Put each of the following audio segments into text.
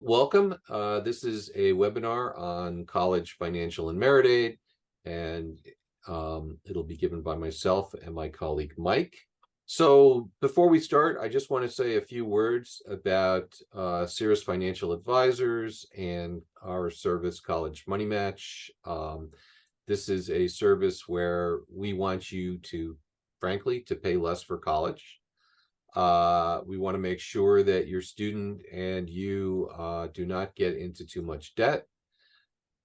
Welcome. This is a webinar on college financial and merit aid, and it'll be given by myself and my colleague Mike. So before we start, I just want to say a few words about Cirrus Financial Advisors and our service, College Money Match. This is a service where we want you to, frankly, to pay less for college. We want to make sure that your student and you do not get into too much debt.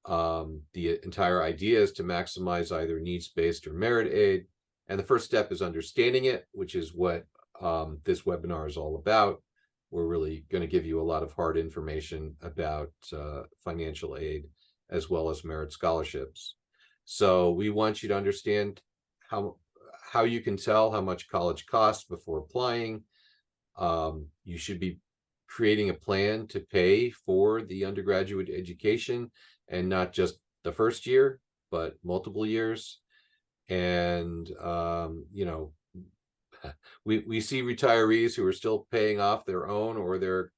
The entire idea is to maximize either needs-based or merit aid. And the first step is understanding it, which is what this webinar is all about. We're really going to give you a lot of hard information about financial aid as well as merit scholarships. So we want you to understand how you can tell how much college costs before applying. You should be creating a plan to pay for the undergraduate education, and not just the first year, but multiple years. And we see retirees who are still paying off their own or their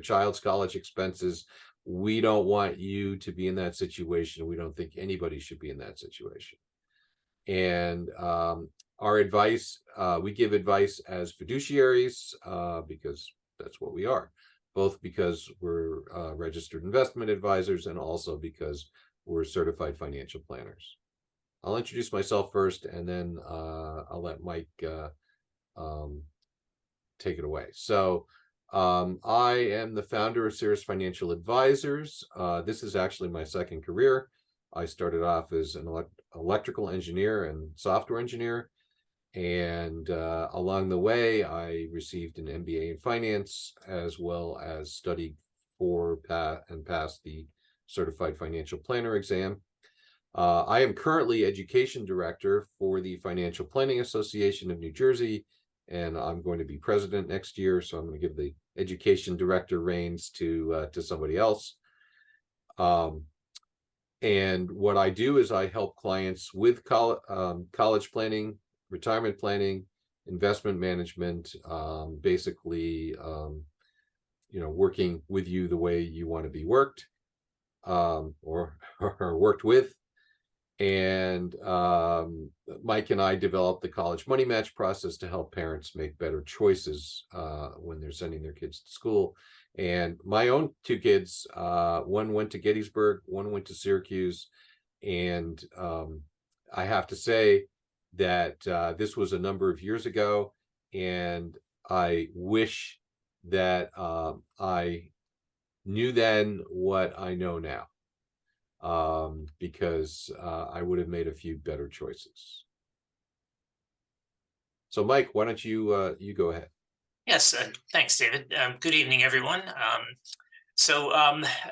child's college expenses. We don't want you to be in that situation. We don't think anybody should be in that situation. And our advice, we give advice as fiduciaries because that's what we are, both because we're registered investment advisors and also because we're certified financial planners. I'll introduce myself first, and then I'll let Mike take it away. So I am the founder of Cirrus Financial Advisors. This is actually my second career. I started off as an electrical engineer and software engineer. And along the way, I received an MBA in finance, as well as studied for and passed the Certified Financial Planner exam. I am currently education director for the Financial Planning Association of New Jersey, and I'm going to be president next year. So I'm going to give the education director reins to somebody else. And what I do is I help clients with college planning, retirement planning, investment management, basically, working with you the way you want to be worked or worked with. And Mike and I developed the College Money Match process to help parents make better choices when they're sending their kids to school. And my own two kids, one went to Gettysburg, one went to Syracuse. And I have to say that this was a number of years ago, and I wish that I knew then what I know now, because I would have made a few better choices. So Mike, why don't you go ahead? Yes, thanks, David. Good evening, everyone.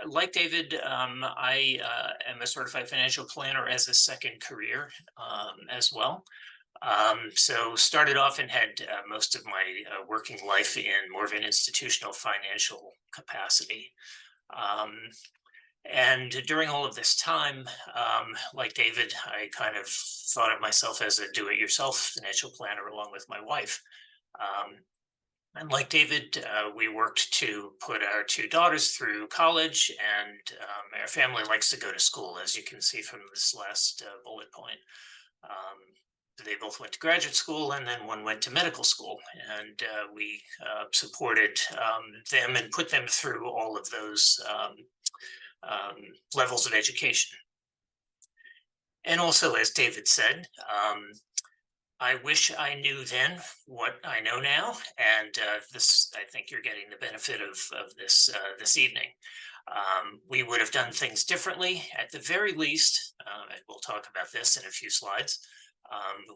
Like David, I am a certified financial planner as a second career as well. So started off and had most of my working life in more of an institutional financial capacity. Um, and during all of this time, like David, I kind of thought of myself as a do-it-yourself financial planner along with my wife. Um, and like David, we worked to put our two daughters through college, and our family likes to go to school, as you can see from this last bullet point. Um, they both went to graduate school, and then one went to medical school, and we supported them and put them through all of those levels of education. And also, as David said, I wish I knew then what I know now, and this I think you're getting the benefit of this this evening. We would have done things differently at the very least, and we'll talk about this in a few slides.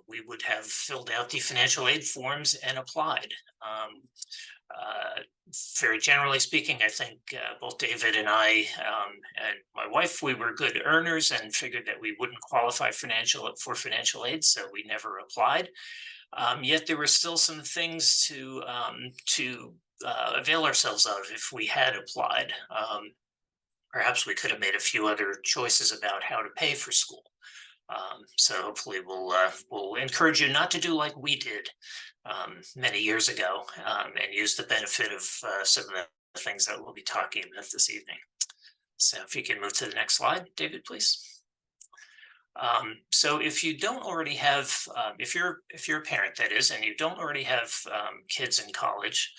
We would have filled out the financial aid forms and applied. Um, uh, Very generally speaking, I think both David and I and my wife, we were good earners and figured that we wouldn't qualify for financial aid, so we never applied. Yet there were still some things to avail ourselves of if we had applied. Perhaps we could have made a few other choices about how to pay for school. So hopefully we'll encourage you not to do like we did many years ago, and use the benefit of some of things that we'll be talking about this evening. So if you can move to the next slide, David, please. So if you don't already have, if you're a parent, that is, and you don't already have kids in college,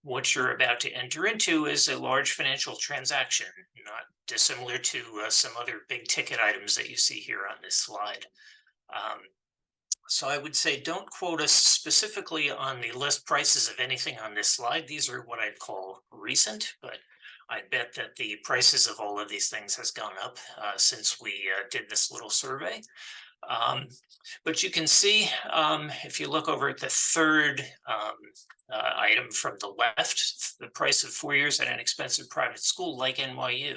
what you're about to enter into is a large financial transaction, not dissimilar to some other big ticket items that you see here on this slide. So I would say don't quote us specifically on the list prices of anything on this slide. These are what I'd call recent, but I bet that the prices of all of these things has gone up since we did this little survey. But you can see, if you look over at the third item from the left, the price of 4 years at an expensive private school like NYU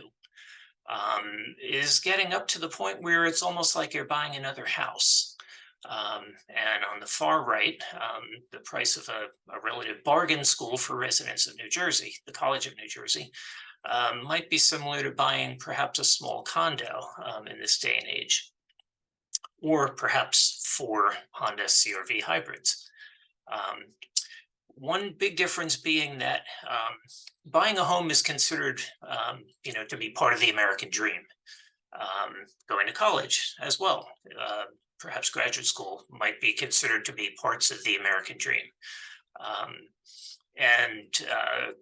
is getting up to the point where it's almost like you're buying another house. And on the far right, the price of a relative bargain school for residents of New Jersey, the College of New Jersey, might be similar to buying perhaps a small condo in this day and age, or perhaps 4 Honda CR-V hybrids. One big difference being that buying a home is considered, to be part of the American dream. Going to college as well, perhaps graduate school, might be considered to be parts of the American dream. And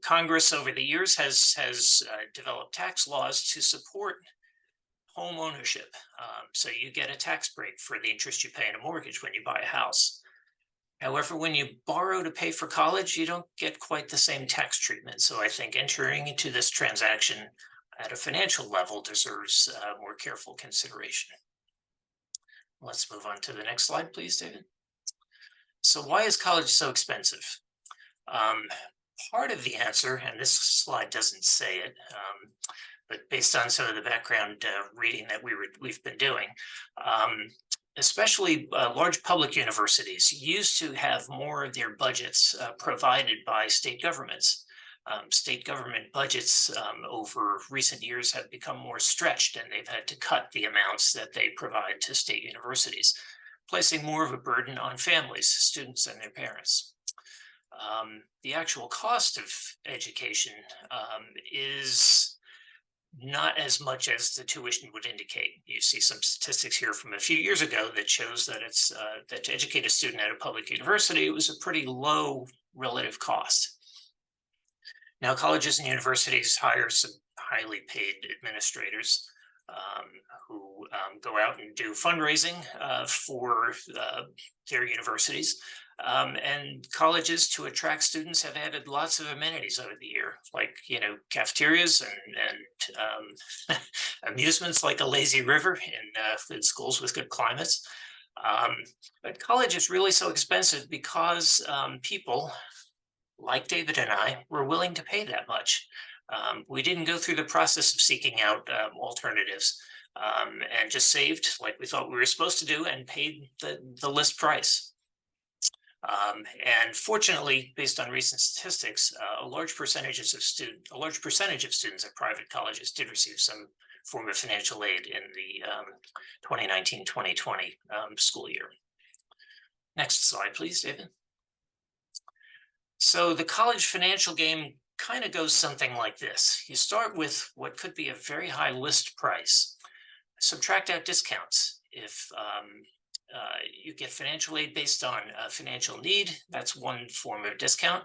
Congress over the years has developed tax laws to support home ownership. So you get a tax break for the interest you pay on a mortgage when you buy a house. However, when you borrow to pay for college, you don't get quite the same tax treatment. So I think entering into this transaction at a financial level deserves more careful consideration. Let's move on to the next slide, please, David. So why is college so expensive? Part of the answer, and this slide doesn't say it, but based on some of the background reading that we've been doing, especially large public universities used to have more of their budgets provided by state governments. State government budgets over recent years have become more stretched, and they've had to cut the amounts that they provide to state universities, placing more of a burden on families, students, and their parents. The actual cost of education is not as much as the tuition would indicate. You see some statistics here from a few years ago that shows that it's that to educate a student at a public university, it was a pretty low relative cost. Now, colleges and universities hire some highly paid administrators who go out and do fundraising for their universities. And colleges, to attract students, have added lots of amenities over the year, like, cafeterias and amusements like a lazy river in schools with good climates. But college is really so expensive because people like David and I were willing to pay that much. We didn't go through the process of seeking out alternatives and just saved like we thought we were supposed to do and paid the list price. And fortunately, based on recent statistics, a large percentage of students at private colleges did receive some form of financial aid in the 2019-2020 school year. Next slide, please, David. So the college financial game kind of goes something like this. You start with what could be a very high list price, subtract out discounts. If you get financial aid based on financial need, that's one form of discount.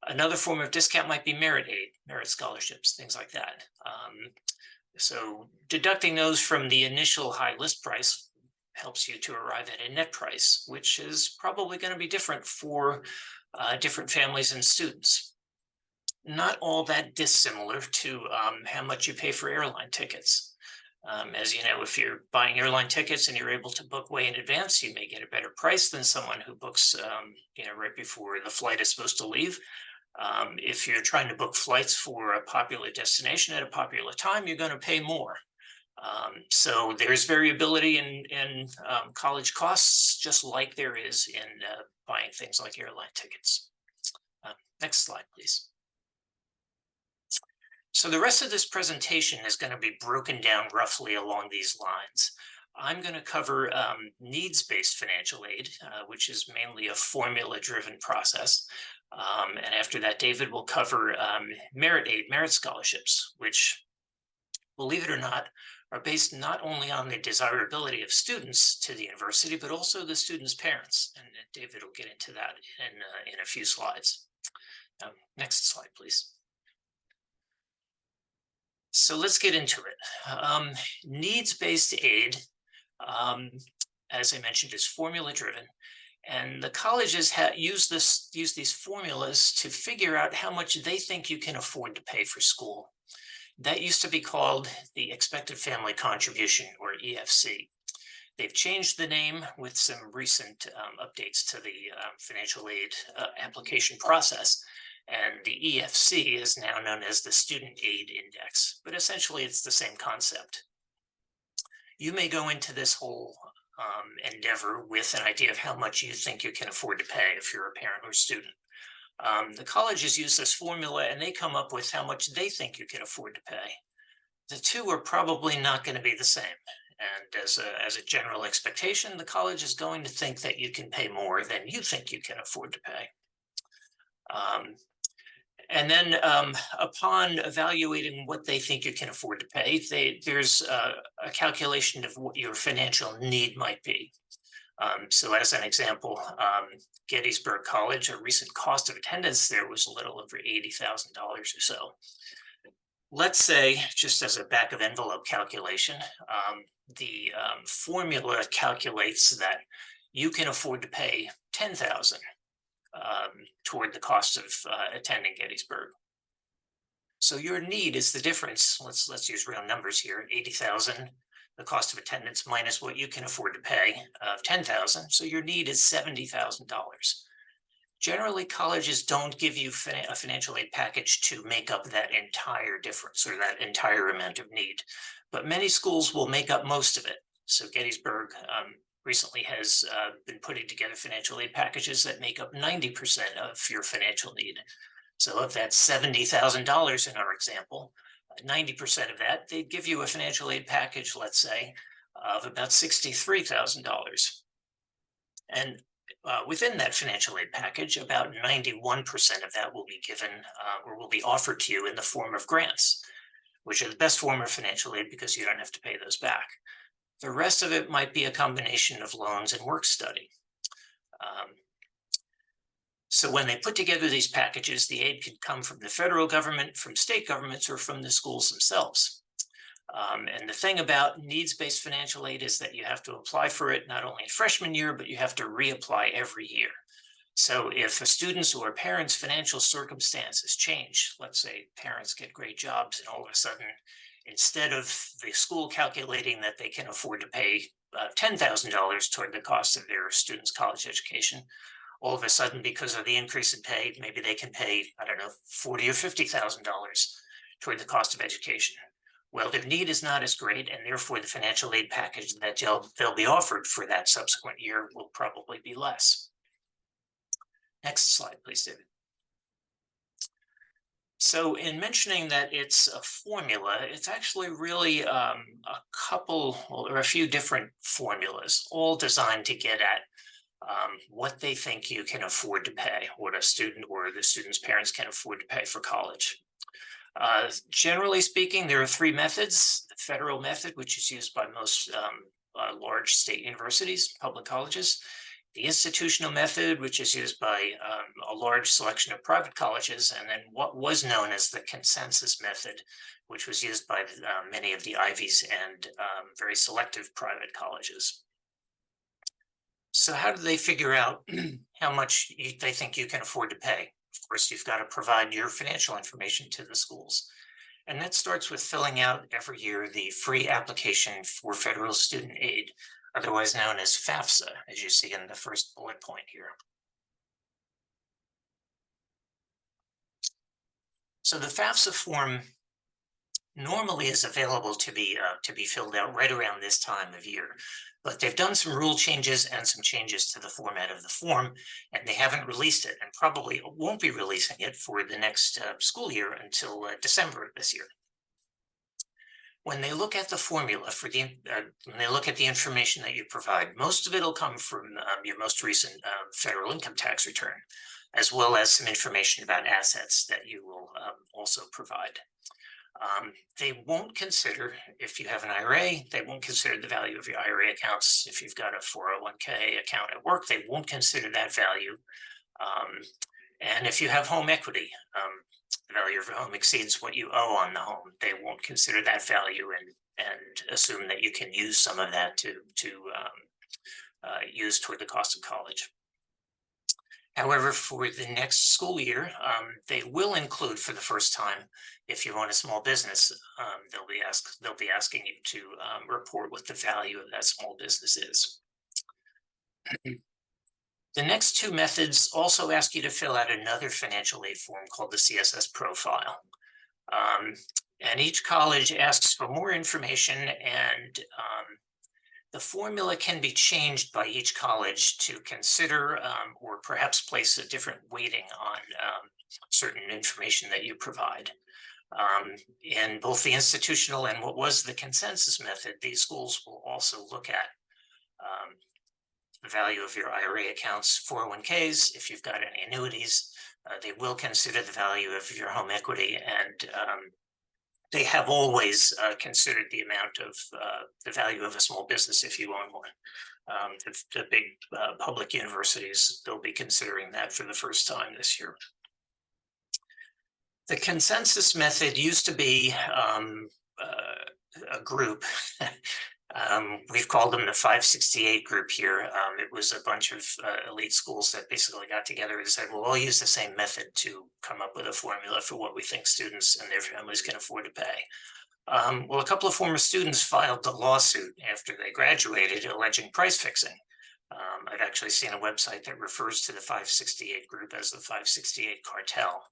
Another form of discount might be merit aid, merit scholarships, things like that. So deducting those from the initial high list price helps you to arrive at a net price, which is probably going to be different for different families and students. Not all that dissimilar to how much you pay for airline tickets. As you know, if you're buying airline tickets and you're able to book way in advance, you may get a better price than someone who books, right before the flight is supposed to leave. If you're trying to book flights for a popular destination at a popular time, you're going to pay more. So there's variability in college costs, just like there is in buying things like airline tickets. Next slide, please. So the rest of this presentation is going to be broken down roughly along these lines. I'm going to cover needs-based financial aid, which is mainly a formula-driven process. And after that, David will cover merit aid, merit scholarships, which, believe it or not, are based not only on the desirability of students to the university, but also the students' parents. And David will get into that in a few slides. Next slide, please. So let's get into it. Needs-based aid, as I mentioned, is formula-driven. And the colleges use these formulas to figure out how much they think you can afford to pay for school. That used to be called the Expected Family Contribution, or EFC. They've changed the name with some recent updates to the financial aid application process. And the EFC is now known as the Student Aid Index, but essentially it's the same concept. You may go into this whole endeavor with an idea of how much you think you can afford to pay if you're a parent or student. The colleges use this formula and they come up with how much they think you can afford to pay. The two are probably not going to be the same. And as a general expectation, the college is going to think that you can pay more than you think you can afford to pay. And then upon evaluating what they think you can afford to pay, there's a calculation of what your financial need might be. So as an example, Gettysburg College, a recent cost of attendance there was a little over $80,000 or so. Let's say, just as a back of envelope calculation, the formula calculates that you can afford to pay $10,000 toward the cost of attending Gettysburg. So your need is the difference. Let's use round numbers here. 80,000, the cost of attendance minus what you can afford to pay of 10,000. So your need is $70,000. Generally, colleges don't give you a financial aid package to make up that entire difference or that entire amount of need, but many schools will make up most of it. So Gettysburg recently has been putting together financial aid packages that make up 90% of your financial need. So if that's $70,000 in our example, 90% of that, they'd give you a financial aid package, let's say, of about $63,000. And within that financial aid package, about 91% of that will be given or will be offered to you in the form of grants, which are the best form of financial aid because you don't have to pay those back. The rest of it might be a combination of loans and work study. So when they put together these packages, the aid could come from the federal government, from state governments, or from the schools themselves. And the thing about needs-based financial aid is that you have to apply for it not only in freshman year, but you have to reapply every year. So if a student's or a parent's financial circumstances change, let's say parents get great jobs and all of a sudden, instead of the school calculating that they can afford to pay $10,000 toward the cost of their student's college education, all of a sudden, because of the increase in pay, maybe they can pay, I don't know, $40,000 or $50,000 toward the cost of education. Well, their need is not as great, and therefore the financial aid package that they'll be offered for that subsequent year will probably be less. Next slide, please, David. So in mentioning that it's a formula, it's actually really a couple or a few different formulas, all designed to get at what they think you can afford to pay, what a student or the student's parents can afford to pay for college. Generally speaking, there are three methods: the federal method, which is used by most large state universities, public colleges; the institutional method, which is used by a large selection of private colleges; and then what was known as the consensus method, which was used by many of the Ivies and very selective private colleges. So how do they figure out how much they think you can afford to pay? Of course, you've got to provide your financial information to the schools. And that starts with filling out every year the free application for federal student aid, otherwise known as FAFSA, as you see in the first bullet point here. So the FAFSA form normally is available to be filled out right around this time of year. But they've done some rule changes and some changes to the format of the form, and they haven't released it and probably won't be releasing it for the next school year until December of this year. when they look at the formula for when they look at the information that you provide, most of it will come from your most recent federal income tax return, as well as some information about assets that you will also provide. They won't consider, if you have an IRA, they won't consider the value of your IRA accounts. If you've got a 401k account at work, they won't consider that value. And if you have home equity, the value of your home exceeds what you owe on the home, they won't consider that value and assume that you can use some of that to use toward the cost of college. However, for the next school year, they will include for the first time, if you own a small business, they'll be asking you to report what the value of that small business is. The next two methods also ask you to fill out another financial aid form called the CSS profile. And each college asks for more information, and the formula can be changed by each college to consider or perhaps place a different weighting on certain information that you provide. In both the institutional and what was the consensus method, these schools will also look at the value of your IRA accounts, 401ks. If you've got any annuities, they will consider the value of your home equity, and they have always considered the amount of the value of a small business if you own one. The big public universities, they'll be considering that for the first time this year. The consensus method used to be a group. We've called them the 568 group here. It was a bunch of elite schools that basically got together and said, well, we'll use the same method to come up with a formula for what we think students and their families can afford to pay. Well, a couple of former students filed a lawsuit after they graduated alleging price fixing. I've actually seen a website that refers to the 568 group as the 568 cartel.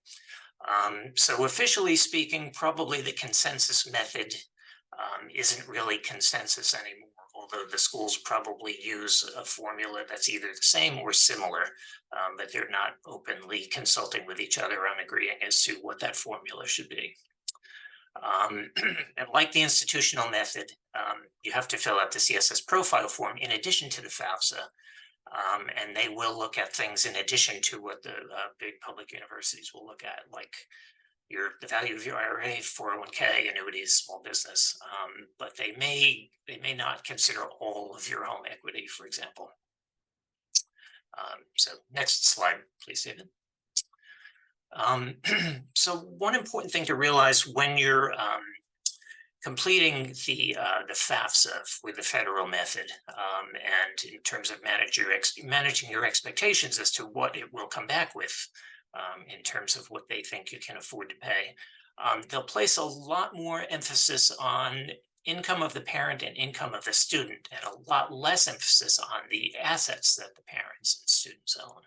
So officially speaking, probably the consensus method isn't really consensus anymore, although the schools probably use a formula that's either the same or similar, but they're not openly consulting with each other on agreeing as to what that formula should be. And like the institutional method, you have to fill out the CSS profile form in addition to the FAFSA, and they will look at things in addition to what the big public universities will look at, like the value of your IRA, 401k, annuities, small business, but they may not consider all of your home equity, for example. So next slide, please, David. So one important thing to realize when you're completing the FAFSA with the federal method, and in terms of managing your expectations as to what it will come back with, in terms of what they think you can afford to pay. They'll place a lot more emphasis on income of the parent and income of the student, and a lot less emphasis on the assets that the parents and students own.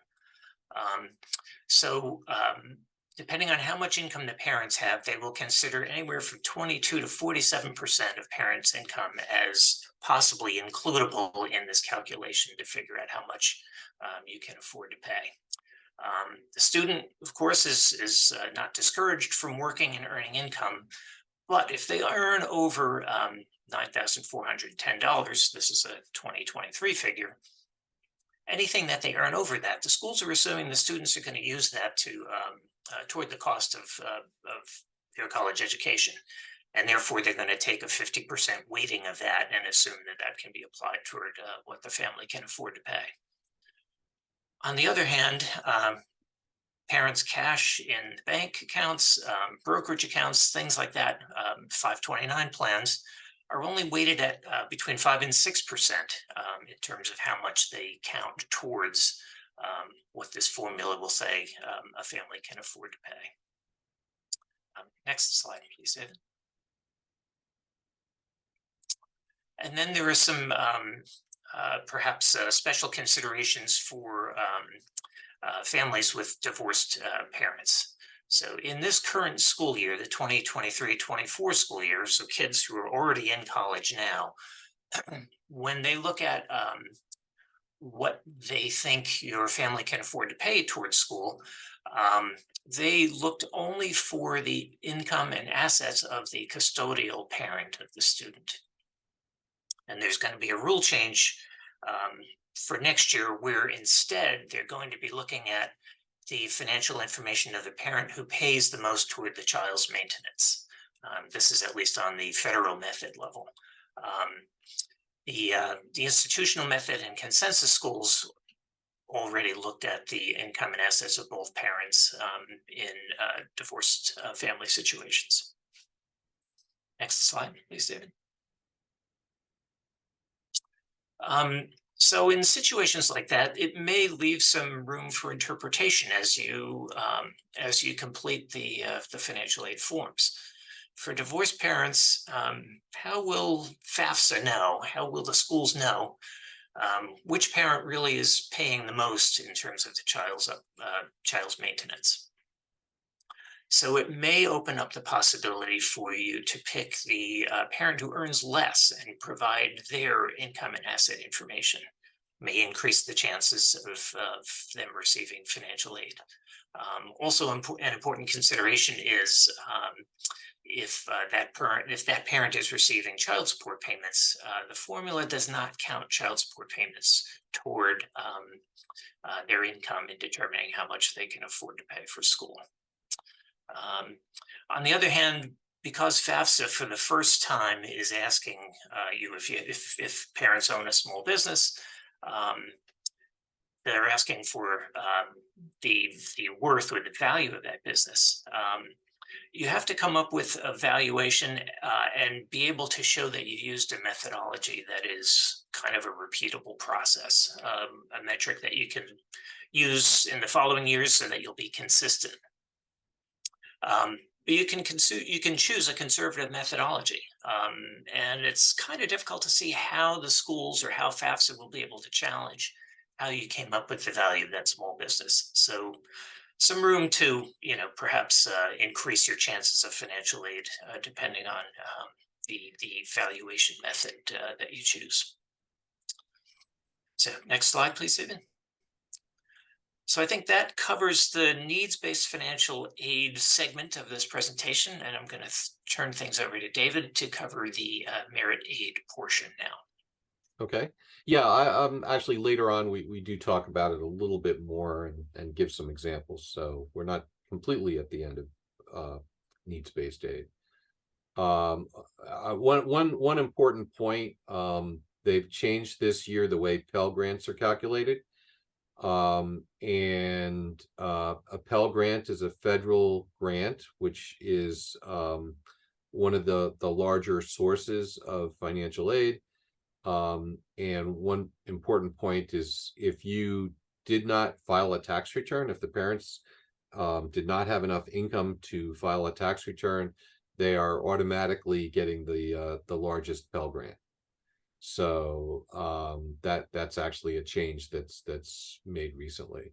Depending on how much income the parents have, they will consider anywhere from 22 to 47% of parents' income as possibly includable in this calculation to figure out how much you can afford to pay. The student, of course, is not discouraged from working and earning income, but if they earn over $9,410, this is a 2023 figure, anything that they earn over that, the schools are assuming the students are going to use that to toward the cost of their college education, and therefore they're going to take a 50% weighting of that and assume that that can be applied toward what the family can afford to pay. On the other hand, parents' cash in bank accounts, brokerage accounts, things like that, 529 plans are only weighted at between 5 and 6% in terms of how much they count towards what this formula will say a family can afford to pay. Next slide, please, David. And then there are some perhaps special considerations for families with divorced parents. So in this current school year, the 2023-24 school year, so kids who are already in college now, when they look at what they think your family can afford to pay towards school, um, they looked only for the income and assets of the custodial parent of the student. And there's going to be a rule change um, for next year where instead they're going to be looking at the financial information of the parent who pays the most toward the child's maintenance. This is at least on the federal method level. Um, the institutional method and consensus schools already looked at the income and assets of both parents in divorced family situations. Next slide, please, David. So in situations like that, it may leave some room for interpretation as you complete the financial aid forms. For divorced parents, how will FAFSA know? How will the schools know which parent really is paying the most in terms of the child's maintenance? So it may open up the possibility for you to pick the parent who earns less and provide their income and asset information. May increase the chances of them receiving financial aid. Also, an important consideration is if that parent is receiving child support payments, the formula does not count child support payments toward their income in determining how much they can afford to pay for school. On the other hand, because FAFSA for the first time is asking you if parents own a small business, they're asking for the worth or the value of that business. You have to come up with a valuation and be able to show that you used a methodology that is kind of a repeatable process, a metric that you can use in the following years so that you'll be consistent. You can choose a conservative methodology, and it's kind of difficult to see how the schools or how FAFSA will be able to challenge how you came up with the value of that small business. So some room to, perhaps increase your chances of financial aid depending on the valuation method that you choose. So next slide, please, Stephen. So I think that covers the needs-based financial aid segment of this presentation, and I'm going to turn things over to David to cover the merit aid portion now. Okay. Yeah, actually later on we do talk about it a little bit more and give some examples. So we're not completely at the end of needs-based aid. One important point, they've changed this year the way Pell Grants are calculated. And a Pell Grant is a federal grant, which is one of the larger sources of financial aid. And one important point is if you did not file a tax return, if the parents did not have enough income to file a tax return, they are automatically getting the largest Pell Grant. So that's actually a change that's made recently.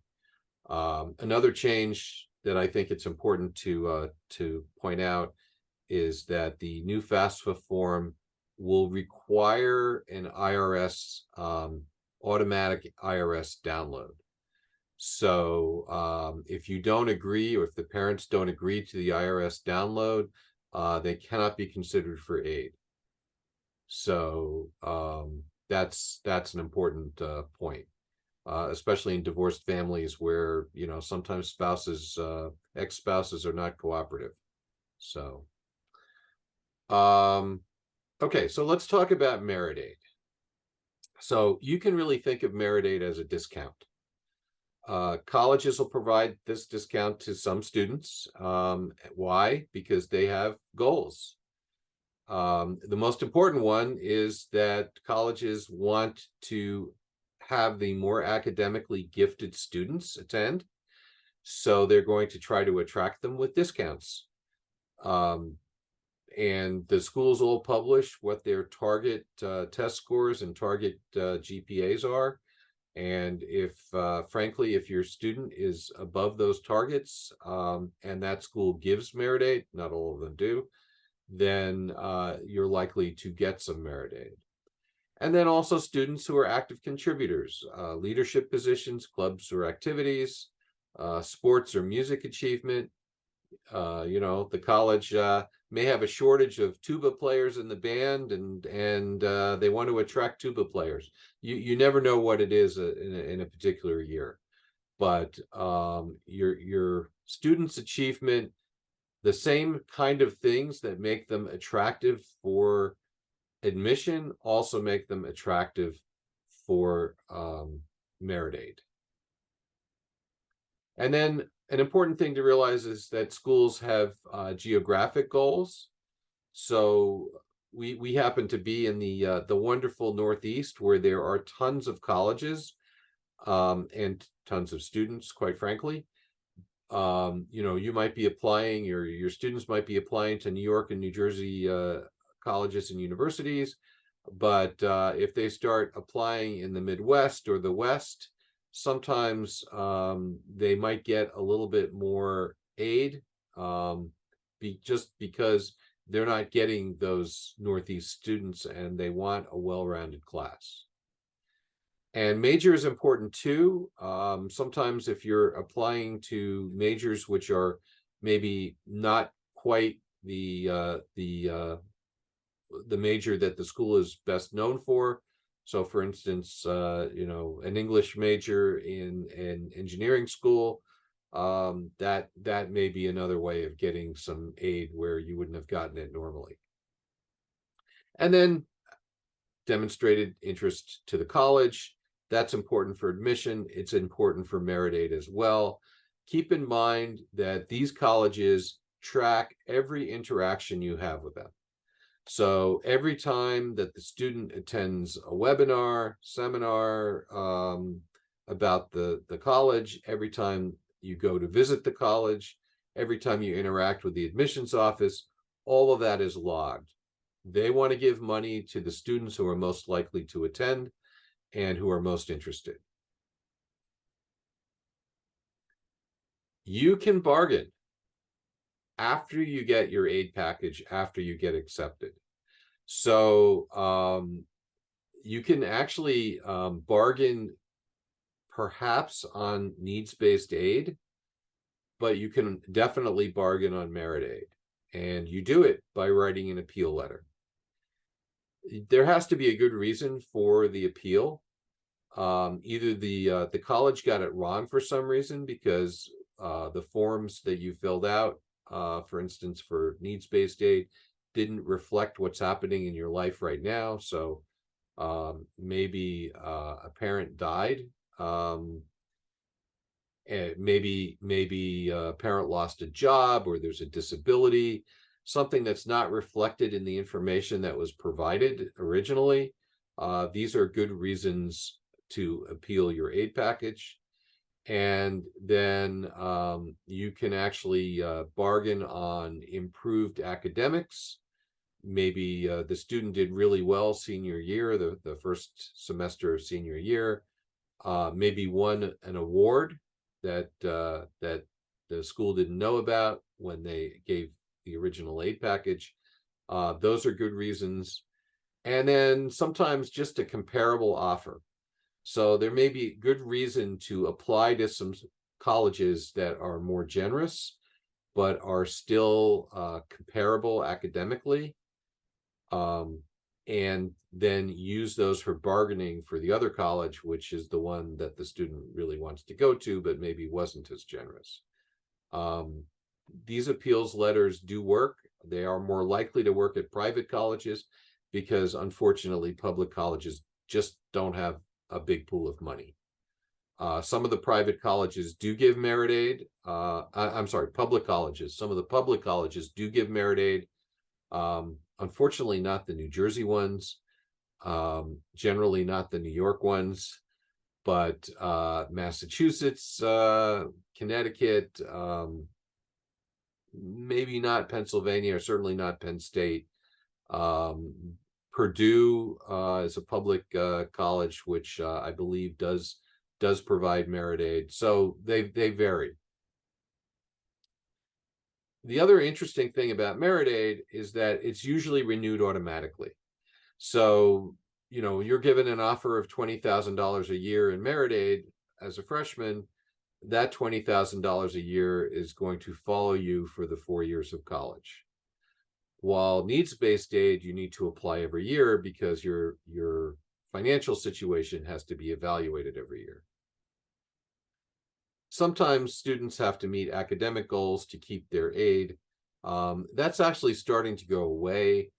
Another change that I think it's important to point out is that the new FAFSA form will require an IRS automatic IRS download. So if you don't agree, or if the parents don't agree to the IRS download, they cannot be considered for aid. So that's an important point, especially in divorced families where, sometimes spouses, ex-spouses are not cooperative. So, okay, so let's talk about merit aid. So you can really think of merit aid as a discount. Colleges will provide this discount to some students. Why? Because they have goals. The most important one is that colleges want to have the more academically gifted students attend. So they're going to try to attract them with discounts. And the schools will publish what their target test scores and target GPAs are. And if, frankly, if your student is above those targets and that school gives merit aid, not all of them do, then you're likely to get some merit aid. And then also students who are active contributors, leadership positions, clubs or activities, sports or music achievement. The college may have a shortage of tuba players in the band, and they want to attract tuba players. You never know what it is in a particular year, but your students' achievement, the same kind of things that make them attractive for admission also make them attractive for merit aid. And then an important thing to realize is that schools have geographic goals. So we happen to be in the wonderful Northeast, where there are tons of colleges and tons of students, quite frankly. You might be applying, your students might be applying to New York and New Jersey colleges and universities, but if they start applying in the Midwest or the West, sometimes they might get a little bit more aid, just because they're not getting those Northeast students and they want a well-rounded class. And major is important too. Sometimes if you're applying to majors which are maybe not quite the major that the school is best known for. So for instance, an English major in engineering school, that may be another way of getting some aid where you wouldn't have gotten it normally. And then demonstrated interest to the college. That's important for admission. It's important for merit aid as well. Keep in mind that these colleges track every interaction you have with them. So every time that the student attends a webinar, seminar about the college, every time you go to visit the college, every time you interact with the admissions office, all of that is logged. They want to give money to the students who are most likely to attend and who are most interested. You can bargain after you get your aid package, after you get accepted. So you can actually bargain perhaps on needs-based aid, but you can definitely bargain on merit aid. And you do it by writing an appeal letter. There has to be a good reason for the appeal. Either the college got it wrong for some reason, because the forms that you filled out, for instance, for needs-based aid, didn't reflect what's happening in your life right now. So maybe a parent died. And maybe a parent lost a job, or there's a disability, something that's not reflected in the information that was provided originally. These are good reasons to appeal your aid package. And then you can actually bargain on improved academics. Maybe the student did really well senior year, the first semester of senior year, maybe won an award that the school didn't know about when they gave the original aid package. Those are good reasons. And then sometimes just a comparable offer. So there may be good reason to apply to some colleges that are more generous, but are still comparable academically, and then use those for bargaining for the other college, which is the one that the student really wants to go to, but maybe wasn't as generous. These appeals letters do work. They are more likely to work at private colleges because, unfortunately, public colleges just don't have a big pool of money. Some of the private colleges do give merit aid. I'm sorry, public colleges. Some of the public colleges do give merit aid. Unfortunately, not the New Jersey ones. Generally not the New York ones, but Massachusetts, Connecticut, maybe not Pennsylvania, or certainly not Penn State. Purdue is a public college, which I believe does provide merit aid. So they vary. The other interesting thing about merit aid is that it's usually renewed automatically. So you're given an offer of $20,000 a year in merit aid as a freshman, that $20,000 a year is going to follow you for the 4 years of college. While needs-based aid, you need to apply every year because your financial situation has to be evaluated every year. Sometimes students have to meet academic goals to keep their aid. That's actually starting to go away.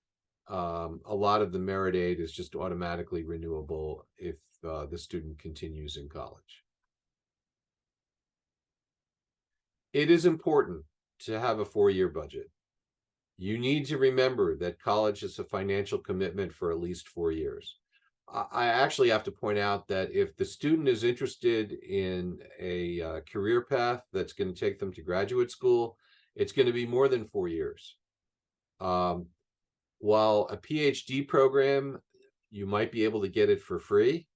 A lot of the merit aid is just automatically renewable if the student continues in college. It is important to have a 4-year budget. You need to remember that college is a financial commitment for at least 4 years. I actually have to point out that if the student is interested in a career path that's going to take them to graduate school, it's going to be more than 4 years. While a PhD program, you might be able to get it for free.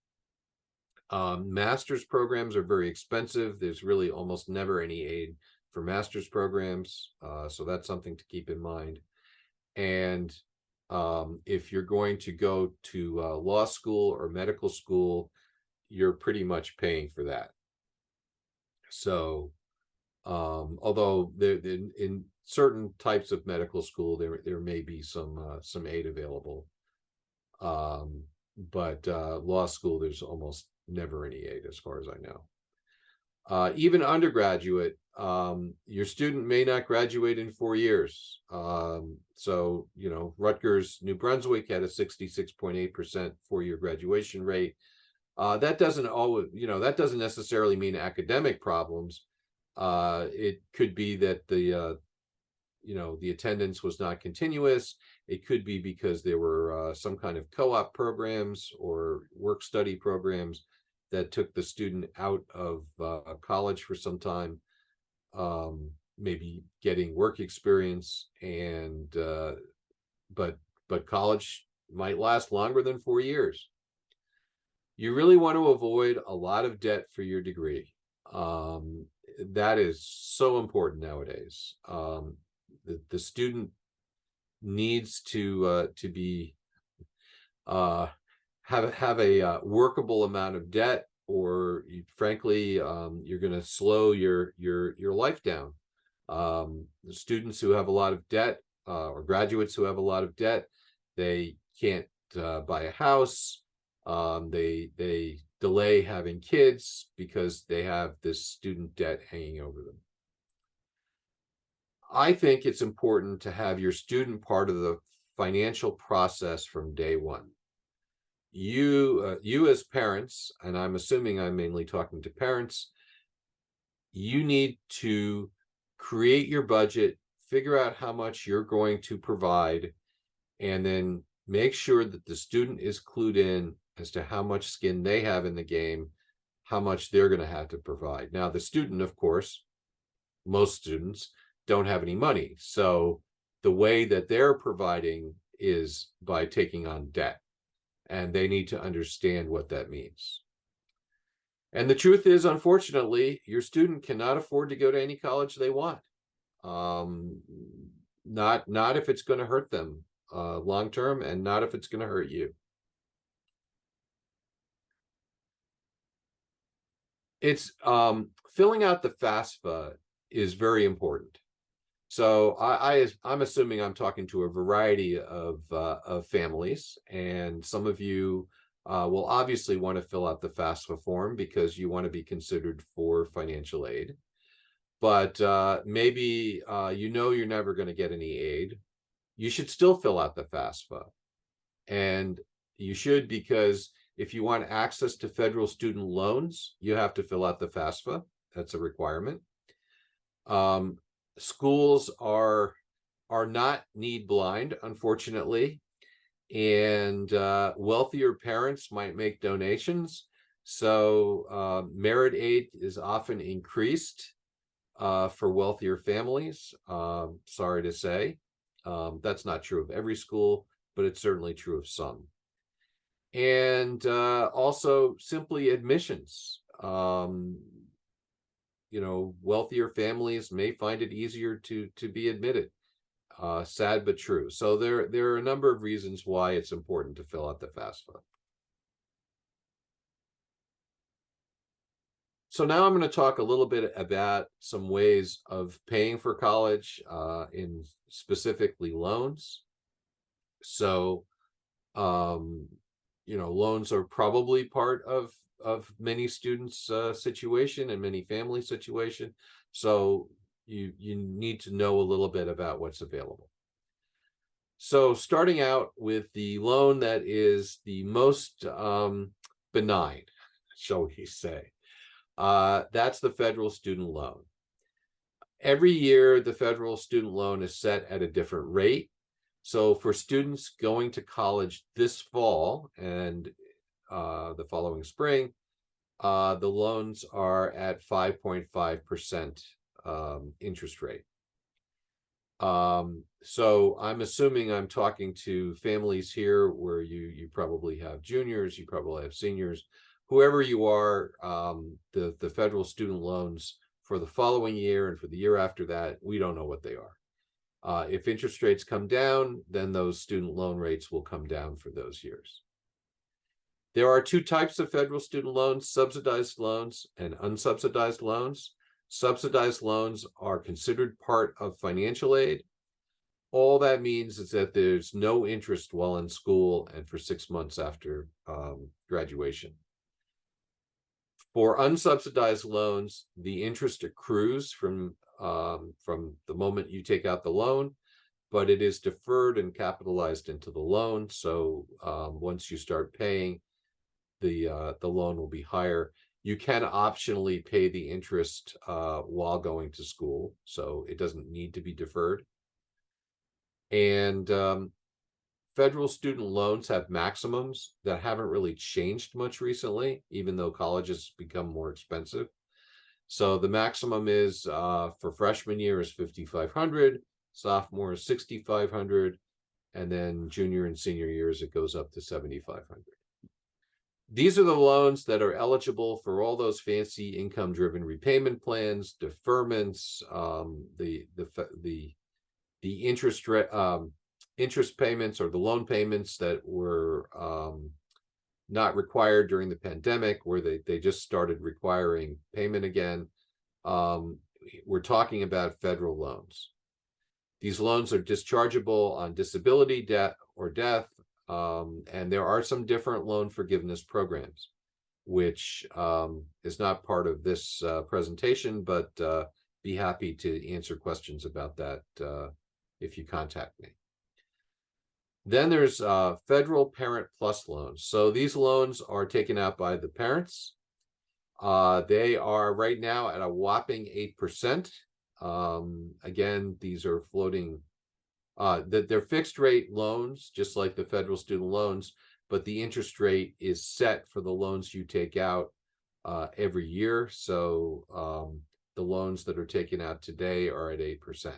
Master's programs are very expensive. There's really almost never any aid for master's programs. So that's something to keep in mind. And if you're going to go to law school or medical school, you're pretty much paying for that. So although in certain types of medical school, there may be some aid available. But law school, there's almost never any aid as far as I know. Even undergraduate, your student may not graduate in 4 years. So, Rutgers, New Brunswick had a 66.8% 4-year graduation rate. That doesn't always, that doesn't necessarily mean academic problems. It could be that the attendance was not continuous. It could be because there were some kind of co-op programs or work study programs that took the student out of college for some time, maybe getting work experience, and but college might last longer than 4 years. You really want to avoid a lot of debt for your degree. That is so important nowadays. The student needs to be have a workable amount of debt, or frankly, you're going to slow your life down. The students who have a lot of debt, or graduates who have a lot of debt, they can't buy a house. They delay having kids because they have this student debt hanging over them. I think it's important to have your student part of the financial process from day one. You as parents, and I'm assuming I'm mainly talking to parents, you need to create your budget, figure out how much you're going to provide, and then make sure that the student is clued in as to how much skin they have in the game, how much they're going to have to provide. Now, the student, of course, most students don't have any money. So the way that they're providing is by taking on debt, and they need to understand what that means. And the truth is, unfortunately, your student cannot afford to go to any college they want. Not if it's going to hurt them long term, and not if it's going to hurt you. It's filling out the FAFSA is very important. So I'm assuming I'm talking to a variety of families, and some of you will obviously want to fill out the FAFSA form because you want to be considered for financial aid. But maybe you're never going to get any aid. You should still fill out the FAFSA, and you should, because if you want access to federal student loans, you have to fill out the FAFSA. That's a requirement. Schools are not need blind, unfortunately, and wealthier parents might make donations. So merit aid is often increased for wealthier families. Sorry to say, that's not true of every school, but it's certainly true of some. And also simply admissions. Wealthier families may find it easier to be admitted. Sad but true. So there are a number of reasons why it's important to fill out the FAFSA. So now I'm going to talk a little bit about some ways of paying for college in specifically loans. So, um, loans are probably part of many students' situation and many family situation. So you need to know a little bit about what's available. So starting out with the loan that is the most benign, shall we say, that's the federal student loan. Every year, the federal student loan is set at a different rate. So for students going to college this fall and the following spring, the loans are at 5.5% interest rate. So I'm assuming I'm talking to families here where you probably have juniors, you probably have seniors, whoever you are. The federal student loans for the following year and for the year after that, we don't know what they are. If interest rates come down, then those student loan rates will come down for those years. There are two types of federal student loans: subsidized loans and unsubsidized loans. Subsidized loans are considered part of financial aid. All that means is that there's no interest while in school and for 6 months after graduation. For unsubsidized loans, the interest accrues from the moment you take out the loan, but it is deferred and capitalized into the loan. So once you start paying, the loan will be higher. You can optionally pay the interest while going to school, so it doesn't need to be deferred. And federal student loans have maximums that haven't really changed much recently, even though college has become more expensive. So the maximum is for freshman year is $5,500, sophomore is $6,500, and then junior and senior years it goes up to $7,500. These are the loans that are eligible for all those fancy income-driven repayment plans, deferments, the interest payments or the loan payments that were not required during the pandemic, where they just started requiring payment again. We're talking about federal loans. These loans are dischargeable on disability, debt, or death. And there are some different loan forgiveness programs, which is not part of this presentation, but be happy to answer questions about that if you contact me. Then there's federal Parent Plus loans. So these loans are taken out by the parents. They are right now at a whopping 8%. Again, these are floating. They're fixed rate loans, just like the federal student loans, but the interest rate is set for the loans you take out every year. So the loans that are taken out today are at 8%.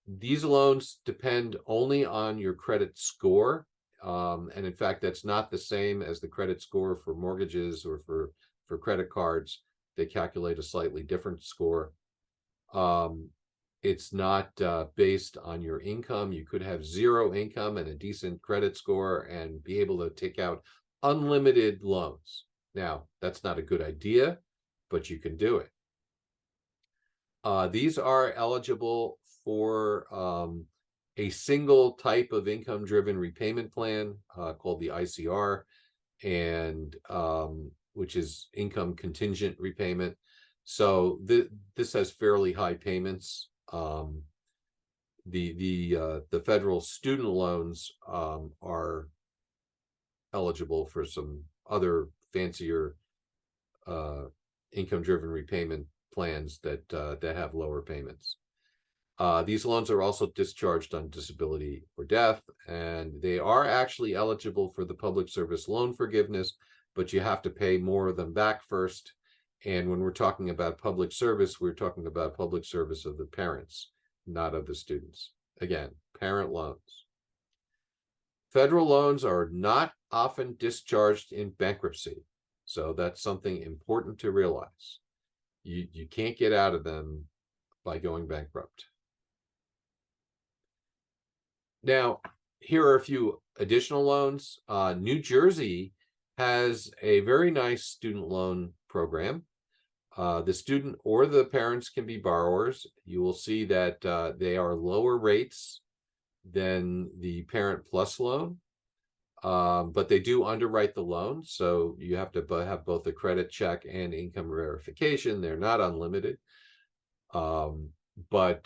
These loans depend only on your credit score. And in fact, that's not the same as the credit score for mortgages or for credit cards. They calculate a slightly different score. It's not based on your income. You could have zero income and a decent credit score and be able to take out unlimited loans. Now, that's not a good idea, but you can do it. These are eligible for a single type of income-driven repayment plan called the ICR, and which is income contingent repayment. So this has fairly high payments. The federal student loans are eligible for some other fancier income-driven repayment plans that have lower payments. These loans are also discharged on disability or death, and they are actually eligible for the public service loan forgiveness, but you have to pay more of them back first. And when we're talking about public service, we're talking about public service of the parents, not of the students. Again, parent loans. Federal loans are not often discharged in bankruptcy. So that's something important to realize. You can't get out of them by going bankrupt. Now, here are a few additional loans. New Jersey has a very nice student loan program. The student or the parents can be borrowers. You will see that they are lower rates than the Parent Plus loan, but they do underwrite the loan. So you have to have both a credit check and income verification. They're not unlimited. But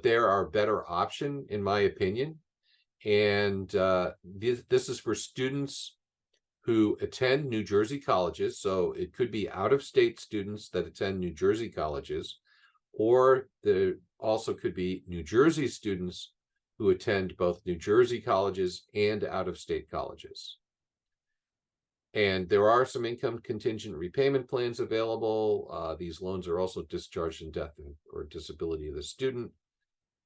there are better option, in my opinion. And this is for students who attend New Jersey colleges. So it could be out-of-state students that attend New Jersey colleges, or there also could be New Jersey students who attend both New Jersey colleges and out-of-state colleges. And there are some income contingent repayment plans available. These loans are also discharged in death or disability of the student.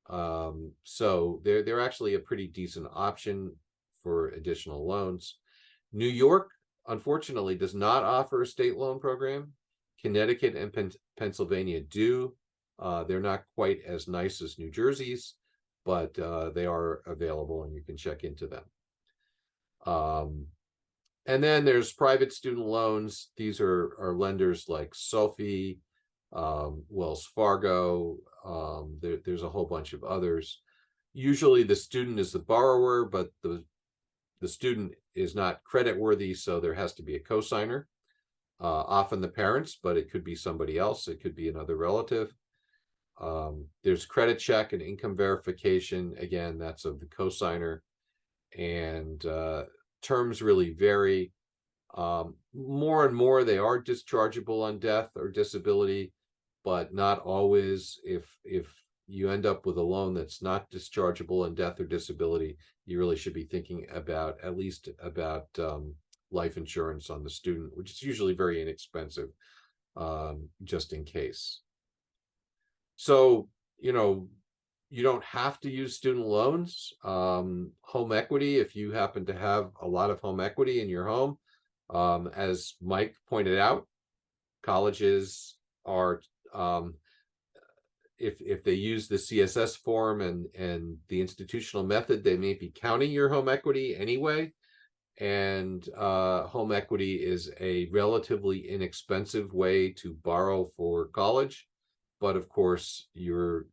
So they're actually a pretty decent option for additional loans. New York, unfortunately, does not offer a state loan program. Connecticut and Pennsylvania do. They're not quite as nice as New Jersey's, but they are available and you can check into them. And then there's private student loans. These are lenders like Sophie, Wells Fargo. There's a whole bunch of others. Usually the student is the borrower, but the student is not credit worthy, so there has to be a cosigner. Often the parents, but it could be somebody else. It could be another relative. There's credit check and income verification. Again, that's of the cosigner. And terms really vary. More and more they are dischargeable on death or disability, but not always. If you end up with a loan that's not dischargeable on death or disability, you really should be thinking about at least about life insurance on the student, which is usually very inexpensive, just in case. So, you know, you don't have to use student loans. Home equity, if you happen to have a lot of home equity in your home, as Mike pointed out, colleges are, if they use the CSS form and the institutional method, they may be counting your home equity anyway. And home equity is a relatively inexpensive way to borrow for college. But of course, you're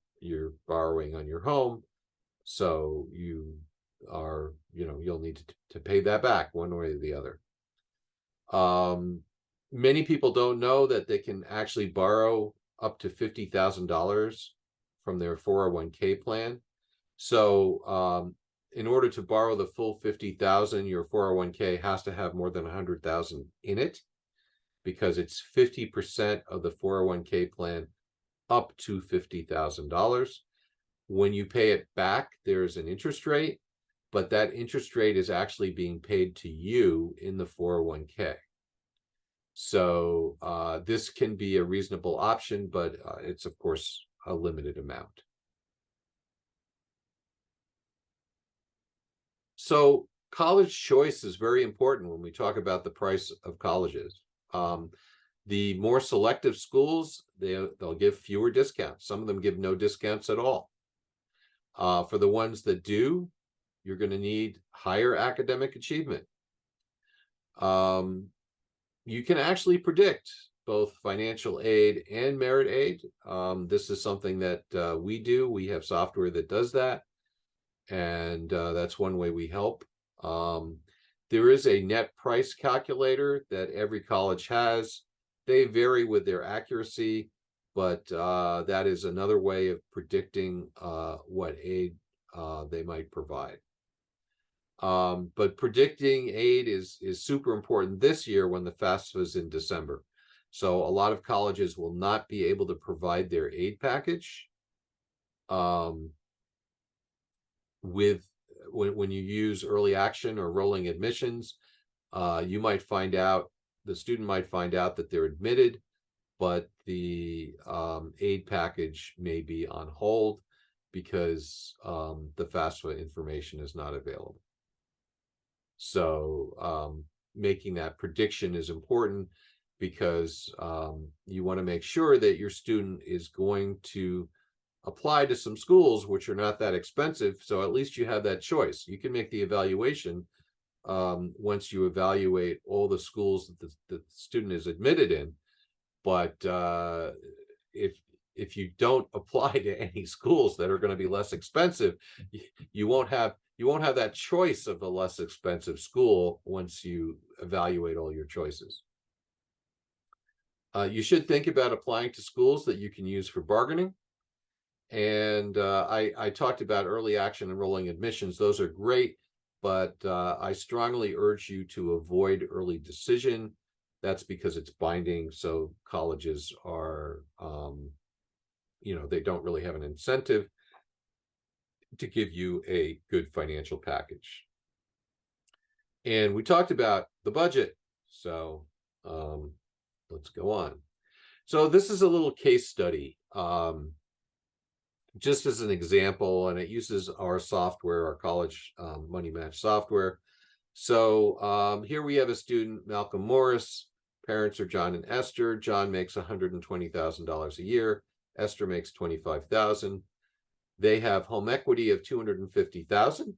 borrowing on your home, so you are, you'll need to pay that back one way or the other. Many people don't know that they can actually borrow up to $50,000 from their 401k plan. So in order to borrow the full $50,000, your 401k has to have more than $100,000 in it, because it's 50% of the 401k plan up to $50,000. When you pay it back, there's an interest rate, but that interest rate is actually being paid to you in the 401k. So this can be a reasonable option, but it's of course a limited amount. So college choice is very important when we talk about the price of colleges. The more selective schools, they'll give fewer discounts. Some of them give no discounts at all. For the ones that do, you're going to need higher academic achievement. You can actually predict both financial aid and merit aid. This is something that we do. We have software that does that. And that's one way we help. There is a net price calculator that every college has. They vary with their accuracy, but that is another way of predicting what aid they might provide. But predicting aid is super important this year when the FAFSA is in December. So a lot of colleges will not be able to provide their aid package. When you use early action or rolling admissions, you might find out, the student might find out that they're admitted, but the aid package may be on hold because the FAFSA information is not available. So making that prediction is important, because you want to make sure that your student is going to apply to some schools which are not that expensive. So at least you have that choice. You can make the evaluation once you evaluate all the schools that the student is admitted in. But if you don't apply to any schools that are going to be less expensive, you won't have that choice of a less expensive school once you evaluate all your choices. You should think about applying to schools that you can use for bargaining. And I talked about early action and rolling admissions. Those are great, but I strongly urge you to avoid early decision. That's because it's binding. So colleges are, they don't really have an incentive to give you a good financial package. And we talked about the budget. So let's go on. So this is a little case study. Just as an example, and it uses our software, our college money match software. So here we have a student, Malcolm Morris. Parents are John and Esther. John makes $120,000 a year. Esther makes $25,000. They have home equity of $250,000.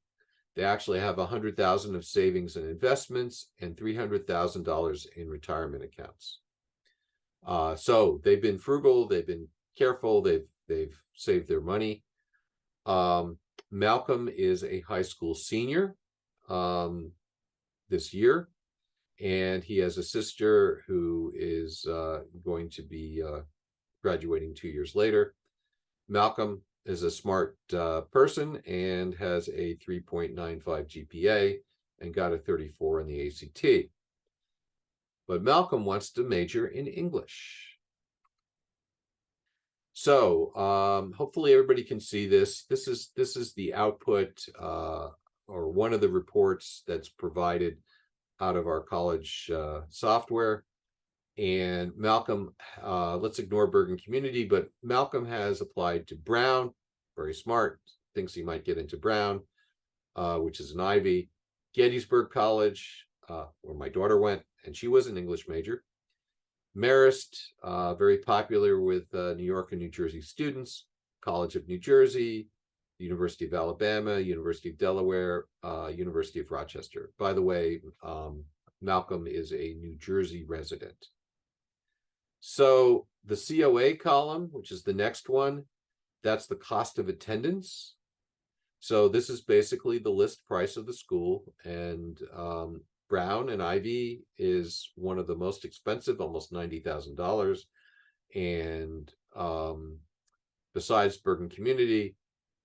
They actually have $100,000 of savings and investments and $300,000 in retirement accounts. So they've been frugal. They've been careful. They've saved their money. Malcolm is a high school senior this year, and he has a sister who is going to be graduating 2 years later. Malcolm is a smart person and has a 3.95 GPA and got a 34 in the ACT. But Malcolm wants to major in English. So hopefully everybody can see this. This is the output or one of the reports that's provided out of our college software. And Malcolm, let's ignore Bergen Community, but Malcolm has applied to Brown, very smart, thinks he might get into Brown, which is an Ivy. Gettysburg College, where my daughter went, and she was an English major. Marist, very popular with New York and New Jersey students. College of New Jersey, University of Alabama, University of Delaware, University of Rochester. By the way, Malcolm is a New Jersey resident. So the COA column, which is the next one, that's the cost of attendance. So this is basically the list price of the school, and Brown and Ivy is one of the most expensive, almost $90,000. And besides Bergen Community,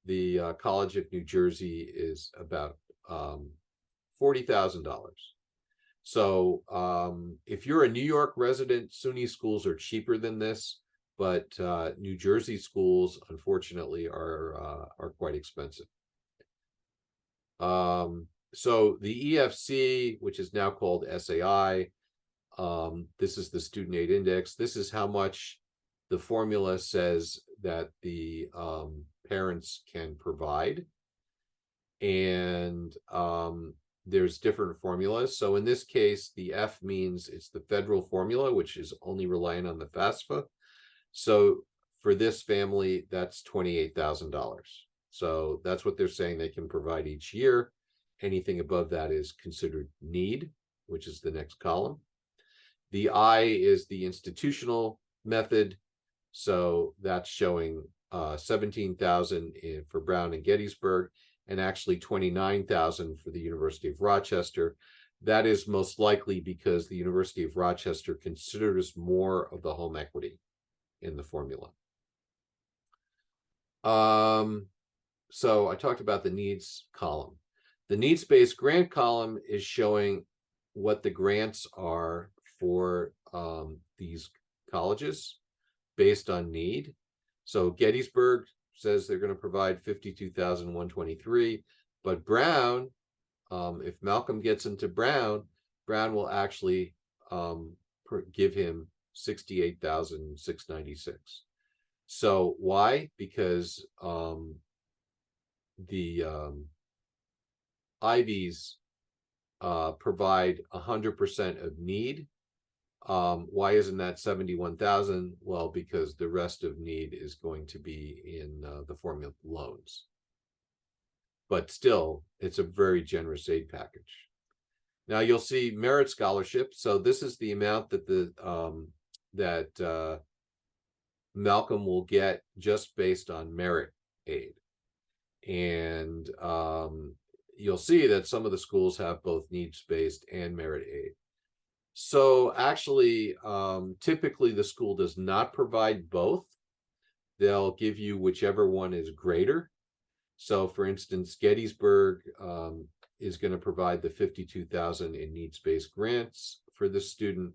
the College of New Jersey is about $40,000. So if you're a New York resident, SUNY schools are cheaper than this, but New Jersey schools, unfortunately, are quite expensive. So the EFC, which is now called SAI, this is the student aid index. This is how much the formula says that the parents can provide. And there's different formulas. So in this case, the F means it's the federal formula, which is only relying on the FAFSA. So for this family, that's $28,000. So that's what they're saying they can provide each year. Anything above that is considered need, which is the next column. The I is the institutional method. So that's showing 17,000 for Brown and Gettysburg, and actually 29,000 for the University of Rochester. That is most likely because the University of Rochester considers more of the home equity in the formula. So I talked about the needs column. The needs-based grant column is showing what the grants are for these colleges based on need. So Gettysburg says they're going to provide $52,123, but Brown, if Malcolm gets into Brown, Brown will actually give him $68,696. So why? Because the Ivies provide 100% of need. Why isn't that 71,000? Well, because the rest of need is going to be in the formula loans. But still, it's a very generous aid package. Now you'll see merit scholarship. So this is the amount that the that Malcolm will get just based on merit aid. And you'll see that some of the schools have both needs-based and merit aid. So actually, typically the school does not provide both. They'll give you whichever one is greater. So for instance, Gettysburg is going to provide the $52,000 in needs-based grants for this student,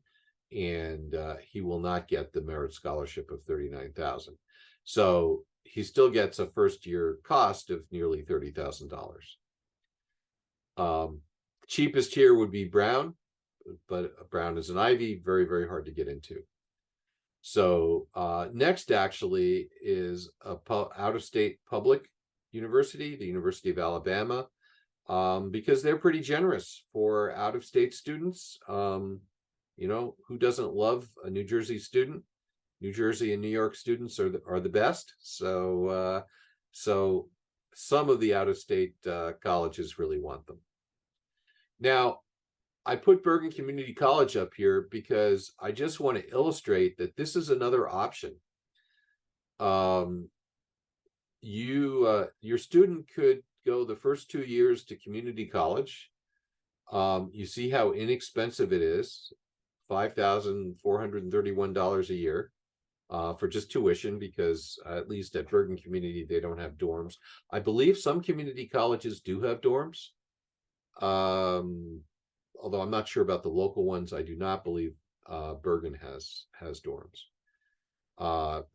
and he will not get the merit scholarship of $39,000. So he still gets a first-year cost of nearly $30,000. Cheapest here would be Brown, but Brown is an Ivy, very, very hard to get into. So next actually is a out-of-state public university, the University of Alabama, because they're pretty generous for out-of-state students. You know, who doesn't love a New Jersey student? New Jersey and New York students are the best. So so some of the out-of-state colleges really want them. Now, I put Bergen Community College up here because I just want to illustrate that this is another option. Your student could go the first 2 years to community college. You see how inexpensive it is, $5,431 a year for just tuition, because at least at Bergen Community, they don't have dorms. I believe some community colleges do have dorms. Although I'm not sure about the local ones, I do not believe Bergen has dorms.